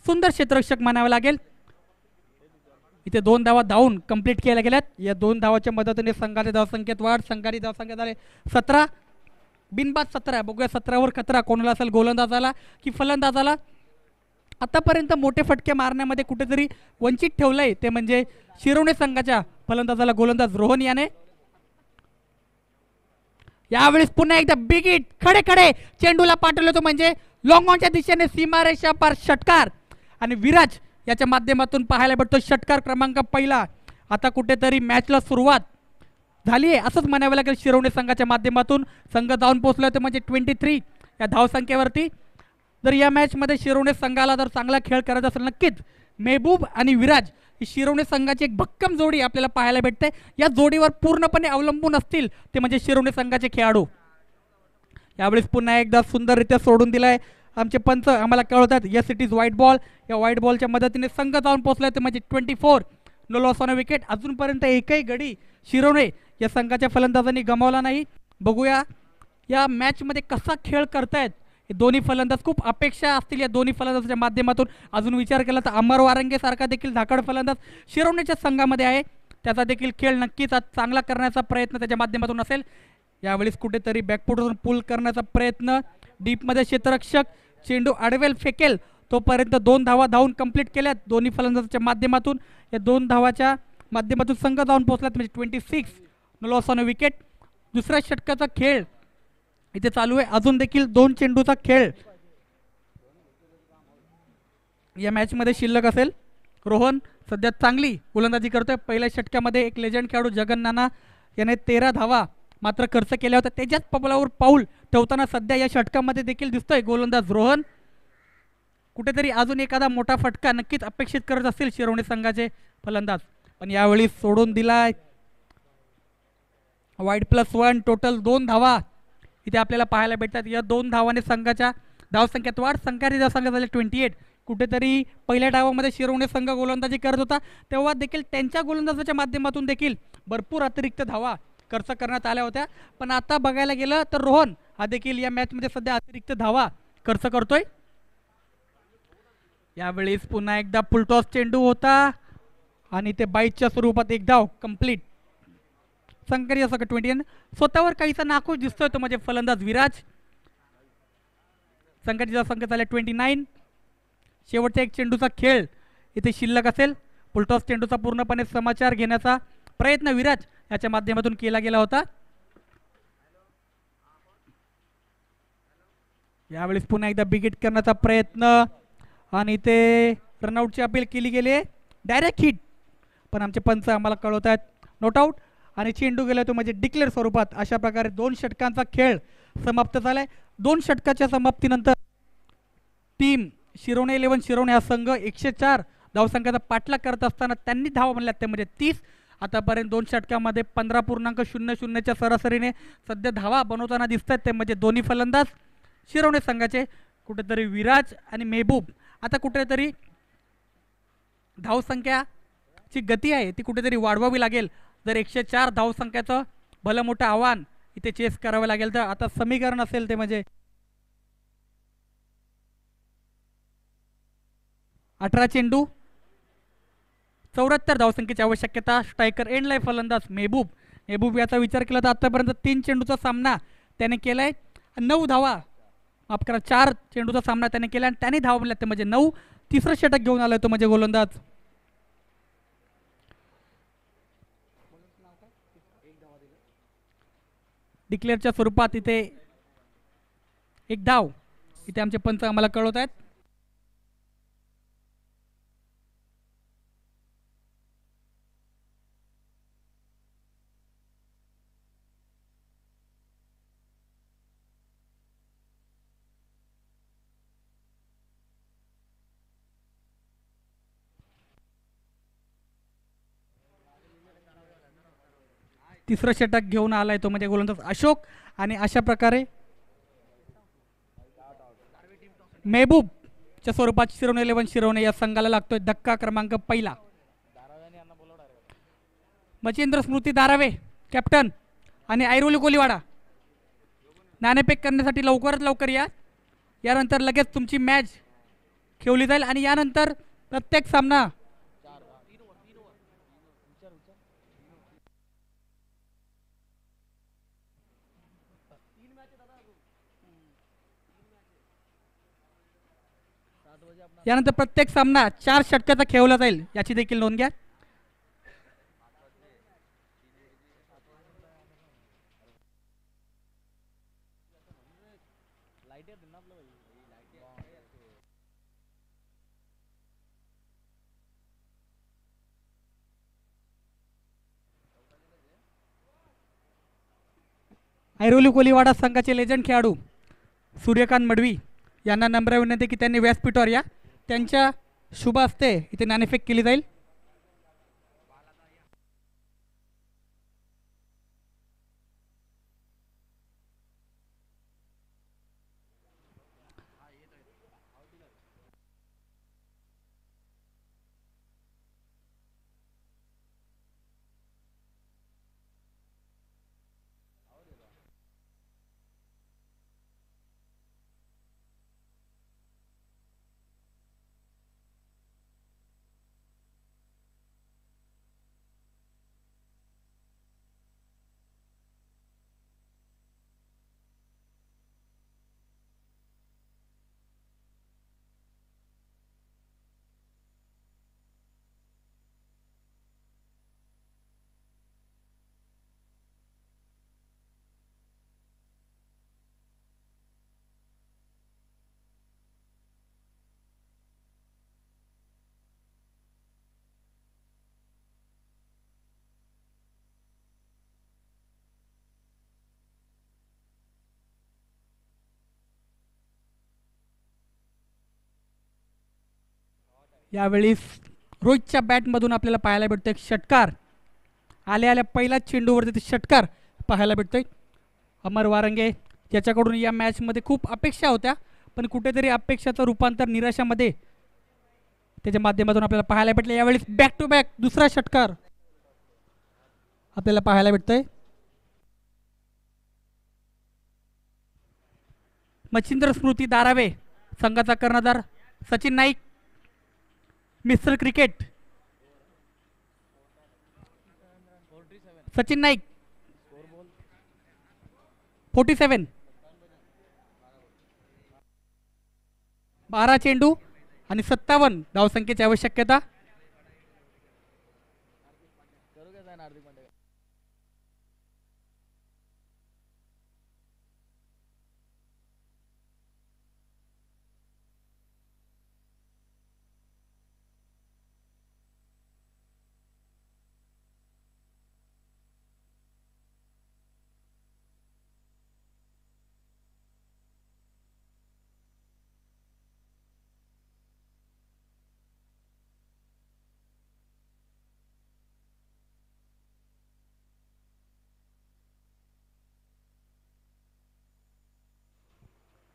[SPEAKER 1] सुंदर क्षेत्ररक्षक म्हणावं लागेल. इथे 2 धावा धावून कंप्लीट केल्या गेल्यात. या 2 धावाच्या मदतीने संघाच्या धावसंख्येत वाढ. संघाची धावसंख्या झाले 17 बिनबाद 17. बघूया 17वर खतरा कोणाला असेल गोलंदाजाला की फलंदाजाला. आतापर्यंत मोठे फटके मारण्यामध्ये कुठेतरी वंचित ठेवलंय ते म्हणजे शिरोणे संघाच्या फलंदाजाला गोलंदाज रोहन याने. यावेळेस पुन्हा एकदा बिगिट खडे खडे चेंडूला पाठवलं तो म्हणजे लॉंग ऑनच्या दिशेने सीमारेषा पार षटकार. आणि विराज याच्या माध्यमातून पाहायला भेटतो षटकार क्रमांक पहिला. आता कुठेतरी मॅचला सुरुवात झाली आहे असंच म्हणावं लागेल. शिरोणे संघाच्या माध्यमातून संघ जाऊन पोहोचला ते म्हणजे 23 या धावसंख्येवरती. जर या मॅचमध्ये शिरोणे संघाला जर चांगला खेळ करायचा असेल नक्कीच मेहबूब आणि विराज ही शिरोणे संघाची एक भक्कम जोडी आपल्याला पाहायला भेटते. या जोडीवर पूर्णपणे अवलंबून असतील ते म्हणजे शिरोणे संघाचे खेळाडू. यावेळेस पुन्हा एकदा सुंदररित्या सोडून दिलाय आमचे पंच आम्हाला कळवतात. Yes it is white ball. या व्हाईट बॉलच्या मदतीने संघ जाऊन पोहोचलाय ते म्हणजे 24 no loss on a wicket. अजूनपर्यंत एकही गडी शिरोणे या संघाच्या फलंदाजांनी गमावला नाही. बघूया या मॅचमध्ये कसा खेळ करतायत हे दोन्ही फलंदाज. खूप अपेक्षा असतील या दोन्ही फलंदाजाच्या माध्यमातून. अजून विचार केला तर अमर वारंगे सारखा देखील धाकड फलंदाज शिरोणेच्या संघामध्ये आहे. त्याचा देखील खेळ नक्कीच आज चांगला करण्याचा प्रयत्न त्याच्या माध्यमातून असेल. यावेळेस कुठेतरी बॅकफुटवरून पुल करण्याचा प्रयत्न. डीपमध्ये क्षेत्ररक्षक चेंडू आडवेल फेकेल तोपर्यंत 2 धावा धावून कंप्लीट केल्यात दोन्ही फलंदाजाच्या माध्यमातून. या 2 धावाच्या माध्यमातून संघ जाऊन पोहोचलात म्हणजे 26 no loss on a wicket. दुसऱ्या षटकाचा खेळ इथे चालू आहे. अजून देखील 2 चेंडूचा खेळ या मॅचमध्ये शिल्लक असेल. रोहन सध्या चांगली गोलंदाजी करतोय. पहिल्या षटकामध्ये एक लेजंड खेळाडू जगन नाना याने 13 धावा मात्र खर्च केल्या होत्या. त्याच्याच पावलावर पाऊल ठेवताना सध्या या षटकामध्ये देखील दिसतोय गोलंदाज रोहन. कुठेतरी अजून एखादा मोठा फटका नक्कीच अपेक्षित करत असतील शिरोणे संघाचे फलंदाज. पण यावेळी सोडून दिलाय. वाईड +1 टोटल 2 धावा इथे आपल्याला पाहायला भेटतात. या 2 धावाने संघाच्या धावसंख्येत वाढ. संघाची धावसंख्या झाली 28. कुठेतरी पहिल्या डावामध्ये शिरवणे संघ गोलंदाजी करत होता तेव्हा देखील त्यांच्या गोलंदाजाच्या माध्यमातून देखील भरपूर अतिरिक्त धावा खर्च करण्यात आल्या होत्या. पण आता बघायला गेलं तर रोहन हा देखील या मॅचमध्ये सध्या अतिरिक्त धावा खर्च करतोय. यावेळेस पुन्हा एकदा फुलटॉस चेंडू होता आणि ते बाईटच्या स्वरूपात एक धाव कंप्लीट. संघाची धावसंख्या 21. स्वतःवर काहीसा नाखुश दिसतोय तो म्हणजे फलंदाज विराज. संघाची धावसंख्या झाल्या 29. शेवटचा एक चेंडूचा खेळ इथे शिल्लक असेल. फुलटॉस चेंडूचा पूर्णपणे समाचार घेण्याचा प्रयत्न विराज याच्या माध्यमातून केला गेला होता. यावेळेस पुन्हा एकदा बिग हिट करण्याचा प्रयत्न आणि ते रनआउटची अपील केली गेली. डायरेक्ट हिट पण आमचे पंच आम्हाला कळवत आहेत नॉट आउट आणि चेंडू गेला तो म्हणजे डिक्लेअर स्वरूपात. अशा प्रकारे 2 षटकांचा खेळ समाप्त झालाय. 2 षटकाच्या समाप्तीनंतर टीम शिरोणे 11 शिरोणे हा संघ 104 धावसंख्येचा पाठलाग करत असताना त्यांनी धावा म्हणल्यात ते म्हणजे 30. आतापर्यंत 2 षटकामध्ये 15.00च्या सरासरीने सध्या धावा बनवताना दिसत आहेत ते म्हणजे दोन्ही फलंदाज शिरोणे संघाचे. कुठेतरी विराज आणि मेहबूब आता कुठेतरी धावसंख्याची गती आहे ती कुठेतरी वाढवावी लागेल. जर 104 धावसंख्याचं भलं मोठं आव्हान इथे चेस करावं लागेल तर आता समीकरण असेल ते म्हणजे 18 चेंडू 74 धावसंख्येची आवश्यकता. स्ट्रायकर एंडलाय फलंदाज मेहबूब याचा विचार केला तर आतापर्यंत 3 चेंडूचा सामना त्याने केलाय. 9 धावा माफ करा 4 चेंडूचा सामना त्याने केला आणि त्याने धावा म्हणल्या ते म्हणजे 9. तिसरं षटक घेऊन आलाय तो म्हणजे गोलंदाज डिक्लेअरच्या स्वरूपात. इथे एक धाव इथे आमचे पंच आम्हाला कळवत आहेत. तिसरं षटक घेऊन आलाय तो म्हणजे गोलंदाज अशोक आणि अशा प्रकारे मेहबूबच्या स्वरूपात शिरोणे 11 शिरोणे या संघाला लागतोय धक्का क्रमांक पहिला. मच्छिंद्र स्मृती दारावे कॅप्टन आणि ऐरोली कोलीवाडा नाणेफेक करण्यासाठी लवकरात लवकर या. यानंतर लगेच तुमची मॅच खेळली जाईल आणि यानंतर प्रत्येक सामना यानंतर प्रत्येक सामना 4 षटकाचा खेळला जाईल याची देखील नोंद घ्या. ऐरोली कोलीवाडा संघाचे लेजंड खेळाडू सूर्यकांत मडवी यांना नम्र विनंती की त्यांनी व्यासपीठावर या. त्यांच्या शुभ हस्ते इथे नाणेफेक केली जाईल. यावेळी रोहितच्या बॅटमधून आपल्याला पाहायला भेटतो एक षटकार. आल्या आल्या पहिल्याच चेंडूवरती ते षटकार पाहायला भेटतोय. अमर वारंगे ज्याच्याकडून या मॅचमध्ये खूप अपेक्षा होत्या, पण कुठेतरी अपेक्षाचं रूपांतर निराशामध्ये त्याच्या माध्यमातून आपल्याला पाहायला भेटले. यावेळी बॅक टू बॅक दुसरा षटकार आपल्याला पाहायला भेटतोय. मच्छिंद्र स्मृती दारावे संघाचा कर्णधार सचिन नाईक, मिस्टर क्रिकेट सचिन नाईक 47. 12 चेंडू आणि 57 धावसंख्येची आवश्यकता.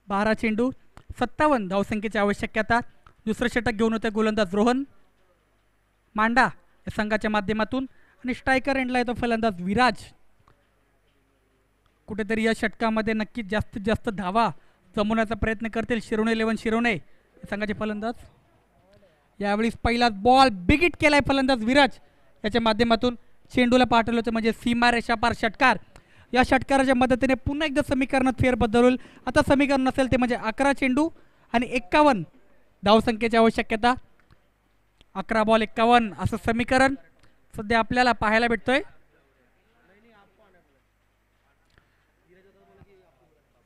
[SPEAKER 1] बारा चेंडू 57 धावसंख्येची आवश्यकता. दुसरं षटक घेऊन होते गोलंदाज रोहन मांडा या संघाच्या माध्यमातून आणि स्ट्रायकर एंडला येतो फलंदाज विराज. कुठेतरी या षटकामध्ये नक्कीच जास्तीत जास्त धावा जमवण्याचा प्रयत्न करतील शिरोणे 11 शिरोणे संघाचे फलंदाज. यावेळी पहिला बॉल बिगिट केलाय फलंदाज विराज याच्या माध्यमातून चेंडूला पाठवलं होतं म्हणजे सीमा रेषा पार षटकार. या षटकाराच्या मदतीने पुन्हा एकदा समीकरणात फेरबदल होईल. आता समीकरण असेल ते म्हणजे 11 चेंडू आणि 51 धावसंख्येची आवश्यकता. 11 बॉल 51 असं समीकरण सध्या आपल्याला पाहायला भेटतोय.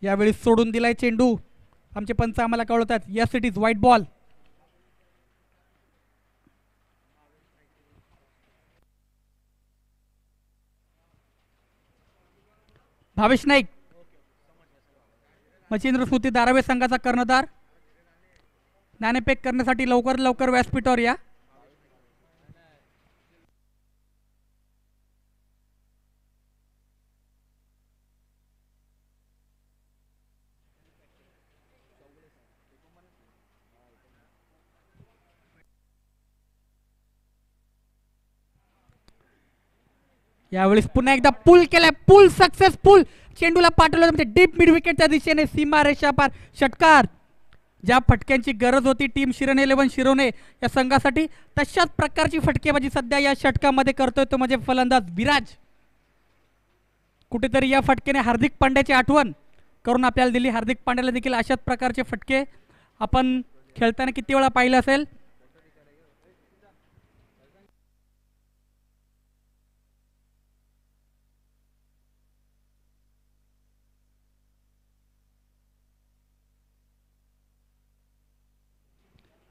[SPEAKER 1] यावेळी सोडून दिलाय चेंडू. आमचे पंच आम्हाला कळवतात yes it is white ball. Bhavesh Naik Machhindra Smriti Darave संघाचा कर्णधार. नाणेफेक करण्यासाठी लवकर लवकर व्यासपीठावर या. यावेळेस पुन्हा एकदा पुल केलाय. पुल सक्सेसफुल. चेंडूला पाठवलं म्हणजे डीप मिड विकेटच्या दिशेने सीमा रेषा पार षटकार. ज्या फटक्यांची गरज होती टीम शिरोणे 11 शिरोणे या संघासाठी तशाच प्रकारची फटकेबाजी सध्या या षटकामध्ये करतोय तो म्हणजे फलंदाज विराज. कुठेतरी या फटकेने हार्दिक पांड्याची आठवण करून आपल्याला दिली. हार्दिक पांड्याला देखील अशाच प्रकारचे फटके आपण खेळताना किती वेळा पाहिलं असेल.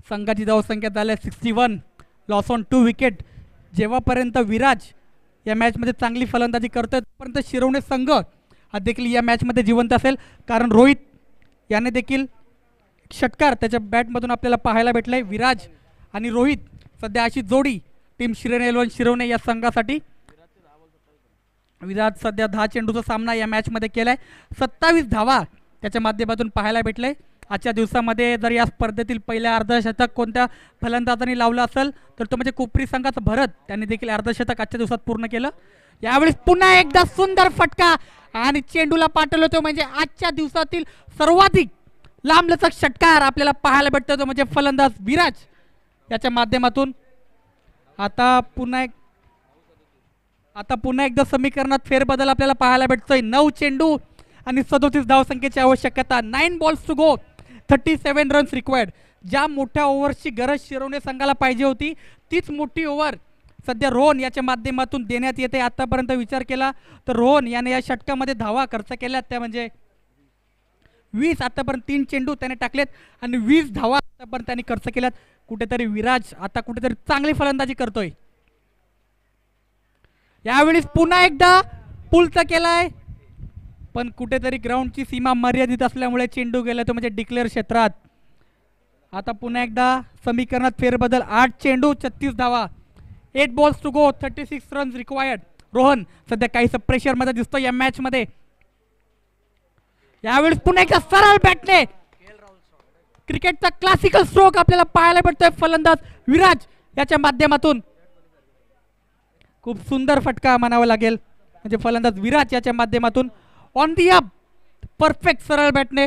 [SPEAKER 1] संघाची धावसंख्या झाली 61. Loss on 2 wicket. जेव्हापर्यंत विराज या मॅचमध्ये चांगली फलंदाजी करतोय तोपर्यंत शिरोणे संघ हा देखील या मॅचमध्ये जिवंत असेल. कारण रोहित याने देखील षटकार त्याच्या बॅटमधून आपल्याला पाहायला भेटलंय. विराज आणि रोहित सध्या अशी जोडी टीम शिरोणे 11 शिरोणे या संघासाठी. विराज सध्या 10 चेंडूचा सामना या मॅचमध्ये केलाय. 27 धावा त्याच्या माध्यमातून पाहायला भेटले. आजच्या दिवसामध्ये जर या स्पर्धेतील पहिल्या अर्धशतक कोणत्या फलंदाजांनी लावलं असेल तर तो म्हणजे कोपरी संघाचा भरत. त्यांनी देखील अर्धशतक आजच्या दिवसात पूर्ण केलं. यावेळेस पुन्हा एकदा सुंदर फटका आणि चेंडूला पाठवलं तो म्हणजे आजच्या दिवसातील सर्वाधिक लांबलचक षटकार आपल्याला पाहायला भेटतो तो म्हणजे फलंदाज विराज याच्या माध्यमातून. आता पुन्हा एकदा समीकरणात फेरबदल आपल्याला पाहायला भेटतोय. 9 चेंडू आणि 37 धावसंख्येची आवश्यकता. 9 balls to go 37 runs required. ज्या मोठ्या ओव्हर्सची गरज शिरोणे संघाला पाहिजे होती तीच मोठी ओव्हर सध्या रोहन याच्या माध्यमातून देण्यात येते. आतापर्यंत विचार केला तर रोहन याने या षटकामध्ये धावा खर्च केल्यात त्या म्हणजे 20. आतापर्यंत 3 चेंडू त्याने टाकलेत आणि 20 धावा आतापर्यंत त्यांनी खर्च केल्यात. कुठेतरी विराज आता कुठेतरी चांगली फलंदाजी करतोय. यावेळेस पुन्हा एकदा पुलचा केलाय पण कुठेतरी ग्राउंडची सीमा मर्यादित असल्यामुळे चेंडू गेला तो म्हणजे डिक्लेअर क्षेत्रात. आता पुन्हा एकदा समीकरणात फेरबदल. 8 चेंडू 36 धावा. 8 balls to go 36 runs required. Rohan सध्या काहीसं प्रेशरमध्ये दिसतो या मॅचमध्ये. यावेळेस पुन्हा एकदा सरळ बॅटने क्रिकेटचा क्लासिकल स्ट्रोक आपल्याला पाहायला भेटतोय फलंदाज विराज याच्या माध्यमातून. खूप सुंदर फटका म्हणावा लागेल, म्हणजे फलंदाज विराज याच्या माध्यमातून ऑन दी अप परफेक्ट सरळ बॅटने.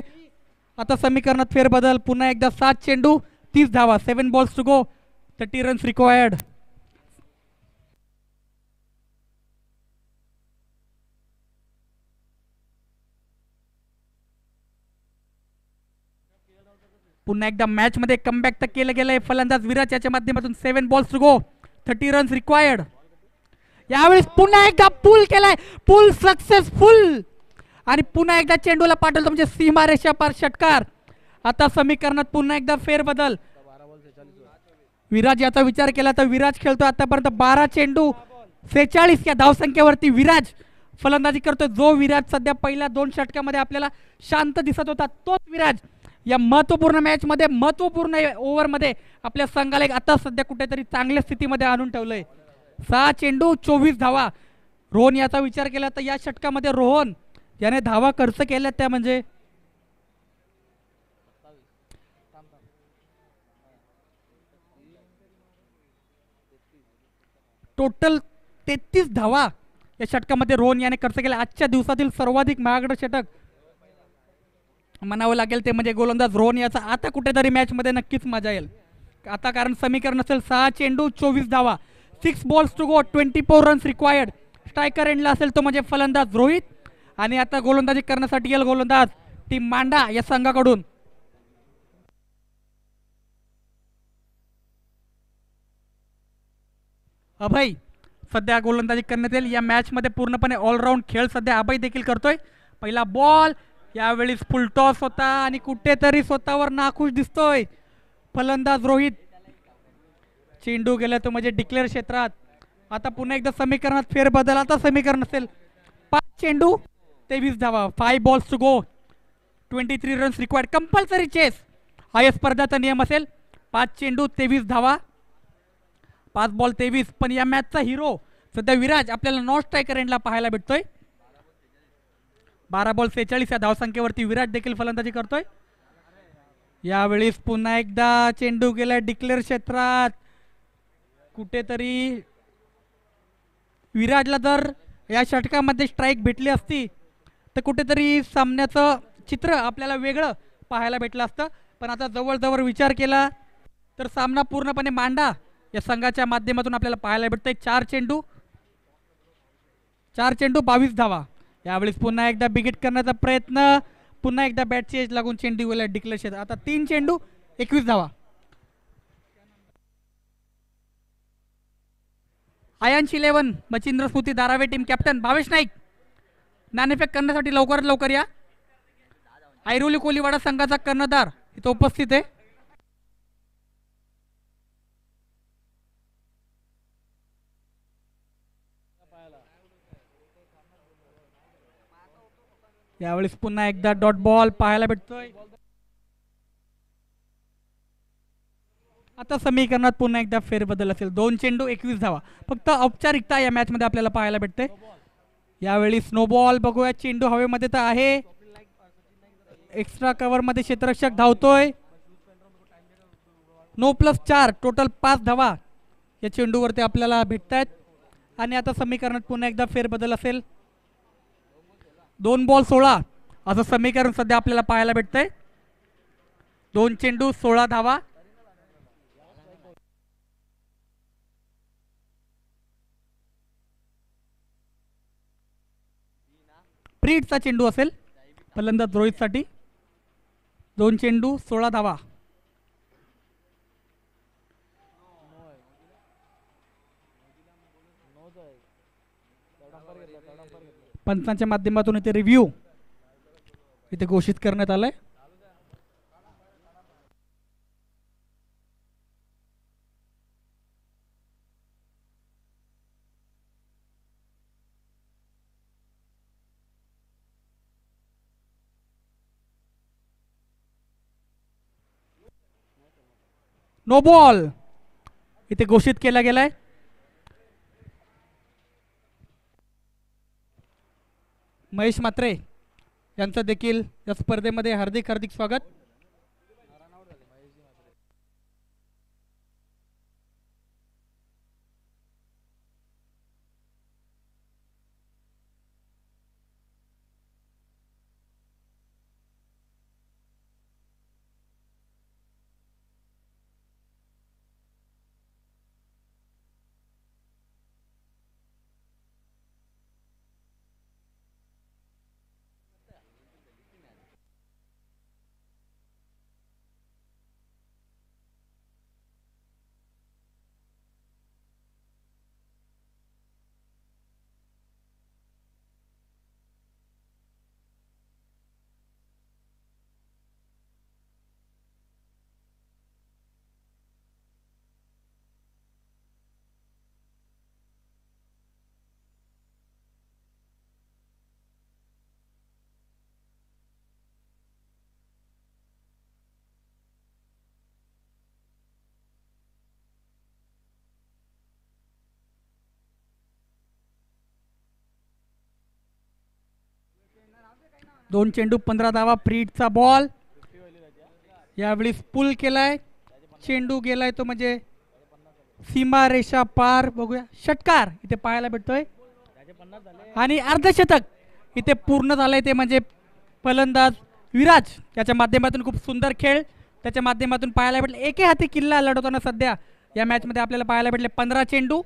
[SPEAKER 1] आता समीकरणात फेरबदल. पुन्हा एकदा 7 चेंडू 30 धावा, 7 balls to go, 30 runs required. पुन्हा एकदा मॅच मध्ये कमबॅक तर केलं गेलंय फलंदाज विराज याच्या माध्यमातून. 7 balls to go, 30 runs required. यावेळेस पुन्हा एकदा पूल केलाय, पूल सक्सेसफुल, आणि पुन्हा एकदा चेंडूला पाठवलं म्हणजे सीमारेषा पार षटकार. आता समीकरणात पुन्हा एकदा फेरबदल. विराज याचा विचार केला तर विराज खेळतोय आतापर्यंत 12 चेंडू 46 या धावसंख्येवरती विराज फलंदाजी करतोय. जो विराज सध्या पहिल्या 2 षटकामध्ये आपल्याला शांत दिसत होता, तोच विराज या महत्वपूर्ण मॅच मध्ये, महत्वपूर्ण ओव्हर मध्ये आपल्या संघाला आता सध्या कुठेतरी चांगल्या स्थितीमध्ये आणून ठेवलंय. 6 चेंडू 24 धावा. रोहन याचा विचार केला तर या षटकामध्ये रोहन याने धावा खर्च केल्या त्या म्हणजे टोटल 33 धावा या षटकामध्ये रोहन याने खर्च केला. आजच्या दिवसातील सर्वाधिक महागडं षटक म्हणावं लागेल ते म्हणजे गोलंदाज रोहन याचा. आता कुठेतरी मॅच मध्ये नक्कीच मजा येईल आता, कारण समीकरण असेल 6 चेंडू 24 धावा, 6 balls to go, 24 runs required. Striker एंडला असेल तो म्हणजे फलंदाज रोहित, आणि आता गोलंदाजी करण्यासाठी येईल गोलंदाज टीम मांडा या संघाकडून. अभय सध्या गोलंदाजी करण्यात येईल या मॅच मध्ये. पूर्णपणे ऑलराऊंड खेळ सध्या अभय देखील करतोय. पहिला बॉल, यावेळी फुल टॉस होता आणि कुठेतरी स्वतःवर नाखुश दिसतोय फलंदाज रोहित. चेंडू गेला तो म्हणजे डिक्लेअर क्षेत्रात. आता पुन्हा एकदा समीकरणात फेरबदल. आता समीकरण असेल 5 चेंडू 23 धावा, 5 balls to go, 23 runs required. Compulsory chase हा या स्पर्धाचा नियम असेल. 5 चेंडू 23 धावा, 5 बॉल 23. पण या मॅचचा हिरो सध्या विराज आपल्याला नॉन स्ट्रायकर एंडला पाहायला भेटतोय. 12 बॉल 46 या धावसंख्येवरती विराट देखील फलंदाजी करतोय. यावेळी पुन्हा एकदा चेंडू गेला डिक्लेअर क्षेत्रात. कुठेतरी विराटला जर या षटकामध्ये स्ट्राईक भेटली असती तर कुठेतरी सामन्याचं चित्र आपल्याला वेगळं पाहायला भेटलं असतं. पण आता जवळजवळ विचार केला तर सामना पूर्णपणे मांडा या संघाच्या माध्यमातून आपल्याला पाहायला भेटतंय. 4 चेंडू 22 धावा. यावेळेस पुन्हा एकदा बिगिट करण्याचा प्रयत्न. पुन्हा एकदा बॅटची एज लागून चेंडू गेला डिक्लेअर क्षेत्र. आता 3 चेंडू 21 धावा. आयन्स 11 मचिंद्र स्मृती धारावे टीम कॅप्टन भावेश नाईक नाणेफेक करण्यासाठी लवकरात लवकर या. ऐरोली कोलीवाडा संघाचा कर्णधार इथं उपस्थित आहे. यावेळेस पुन्हा एकदा डॉट बॉल पाहायला भेटतोय. आता समीकरणात पुन्हा एकदा फेरबदल असेल. 2 चेंडू 21 धावा. फक्त औपचारिकता या मॅच मध्ये आपल्याला पाहायला भेटते. यावेळी स्नो बॉल बघूया. चेंडू हवेमध्ये तर आहे. एक्स्ट्रा कव्हर मध्ये क्षेत्ररक्षक धावतोय. 9+4 टोटल 5 धावा या चेंडूवरती आपल्याला भेटत आहेत. आणि आता समीकरणात पुन्हा एकदा फेरबदल असेल. 2 बॉल 16 असं समीकरण सध्या आपल्याला पाहायला भेटतंय. 2 चेंडू 16 धावा. प्रीटचा चेंडू असेल फलंदाज रोहितसाठी. 2 चेंडू 16 धावा. पंचांच्या माध्यमातून इथे रिव्ह्यू इथे घोषित करण्यात आलंय. नो बॉल इथे घोषित केला गेलाय. महेश म्हात्रे यांचं देखील या स्पर्धेमध्ये हार्दिक हार्दिक स्वागत. दोन चेंडू 15 धावा. फ्रीडचा बॉल यावेळी पुल केलाय. चेंडू गेलाय तो म्हणजे सीमा रेषा पार. बघूया षटकार इथे पाहायला भेटतोय आणि अर्धशतक इथे पूर्ण झालंय. ते म्हणजे फलंदाज विराज याच्या माध्यमातून खूप सुंदर खेळ त्याच्या माध्यमातून पाहायला भेटले. एके हाती किल्ला लढवताना सध्या या मॅचमध्ये आपल्याला पाहायला भेटले. 15 चेंडू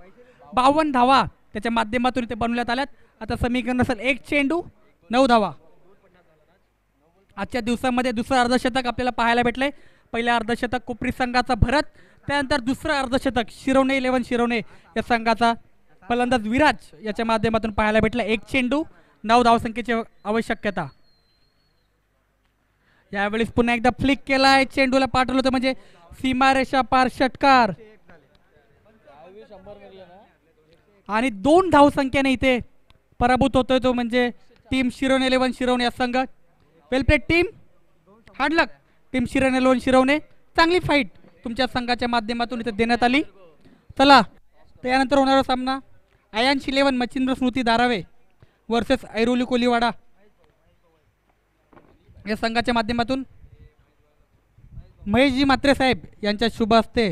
[SPEAKER 1] 52 धावा त्याच्या माध्यमातून इथे बनवण्यात आल्यात. आता समीकरण असेल 1 चेंडू 9 धावा. आजच्या दिवसामध्ये दुसरं अर्धशतक आपल्याला पाहायला भेटलंय. पहिल्या अर्धशतक कोपरी संघाचा भरत, त्यानंतर दुसरं अर्धशतक शिरवणे 11 शिरवणे या संघाचा फलंदाज विराज याच्या माध्यमातून पाहायला भेटलं. 1 चेंडू 9 धावसंख्येची आवश्यकता. यावेळेस पुन्हा एकदा फ्लिक केलाय. चेंडूला पाठवलं होतं म्हणजे सीमारेषा पार षटकार आणि 2 धावसंख्येने इथे पराभूत होतोय तो म्हणजे टीम शिरवणे 11 शिरवणे या संघ. वेल प्लेड टीम. हार्ड लक टीम शिरवणे 11 शिरवणे. चांगली फाईट तुमच्या संघाच्या माध्यमातून इथे देण्यात आली. चला त्यानंतर होणारा सामना आयांश 11 मच्छिंद्र स्मृती धारावे वर्सेस ऐरोली कोलीवाडा या संघाच्या माध्यमातून महेशजी म्हात्रे साहेब यांच्या शुभ हस्ते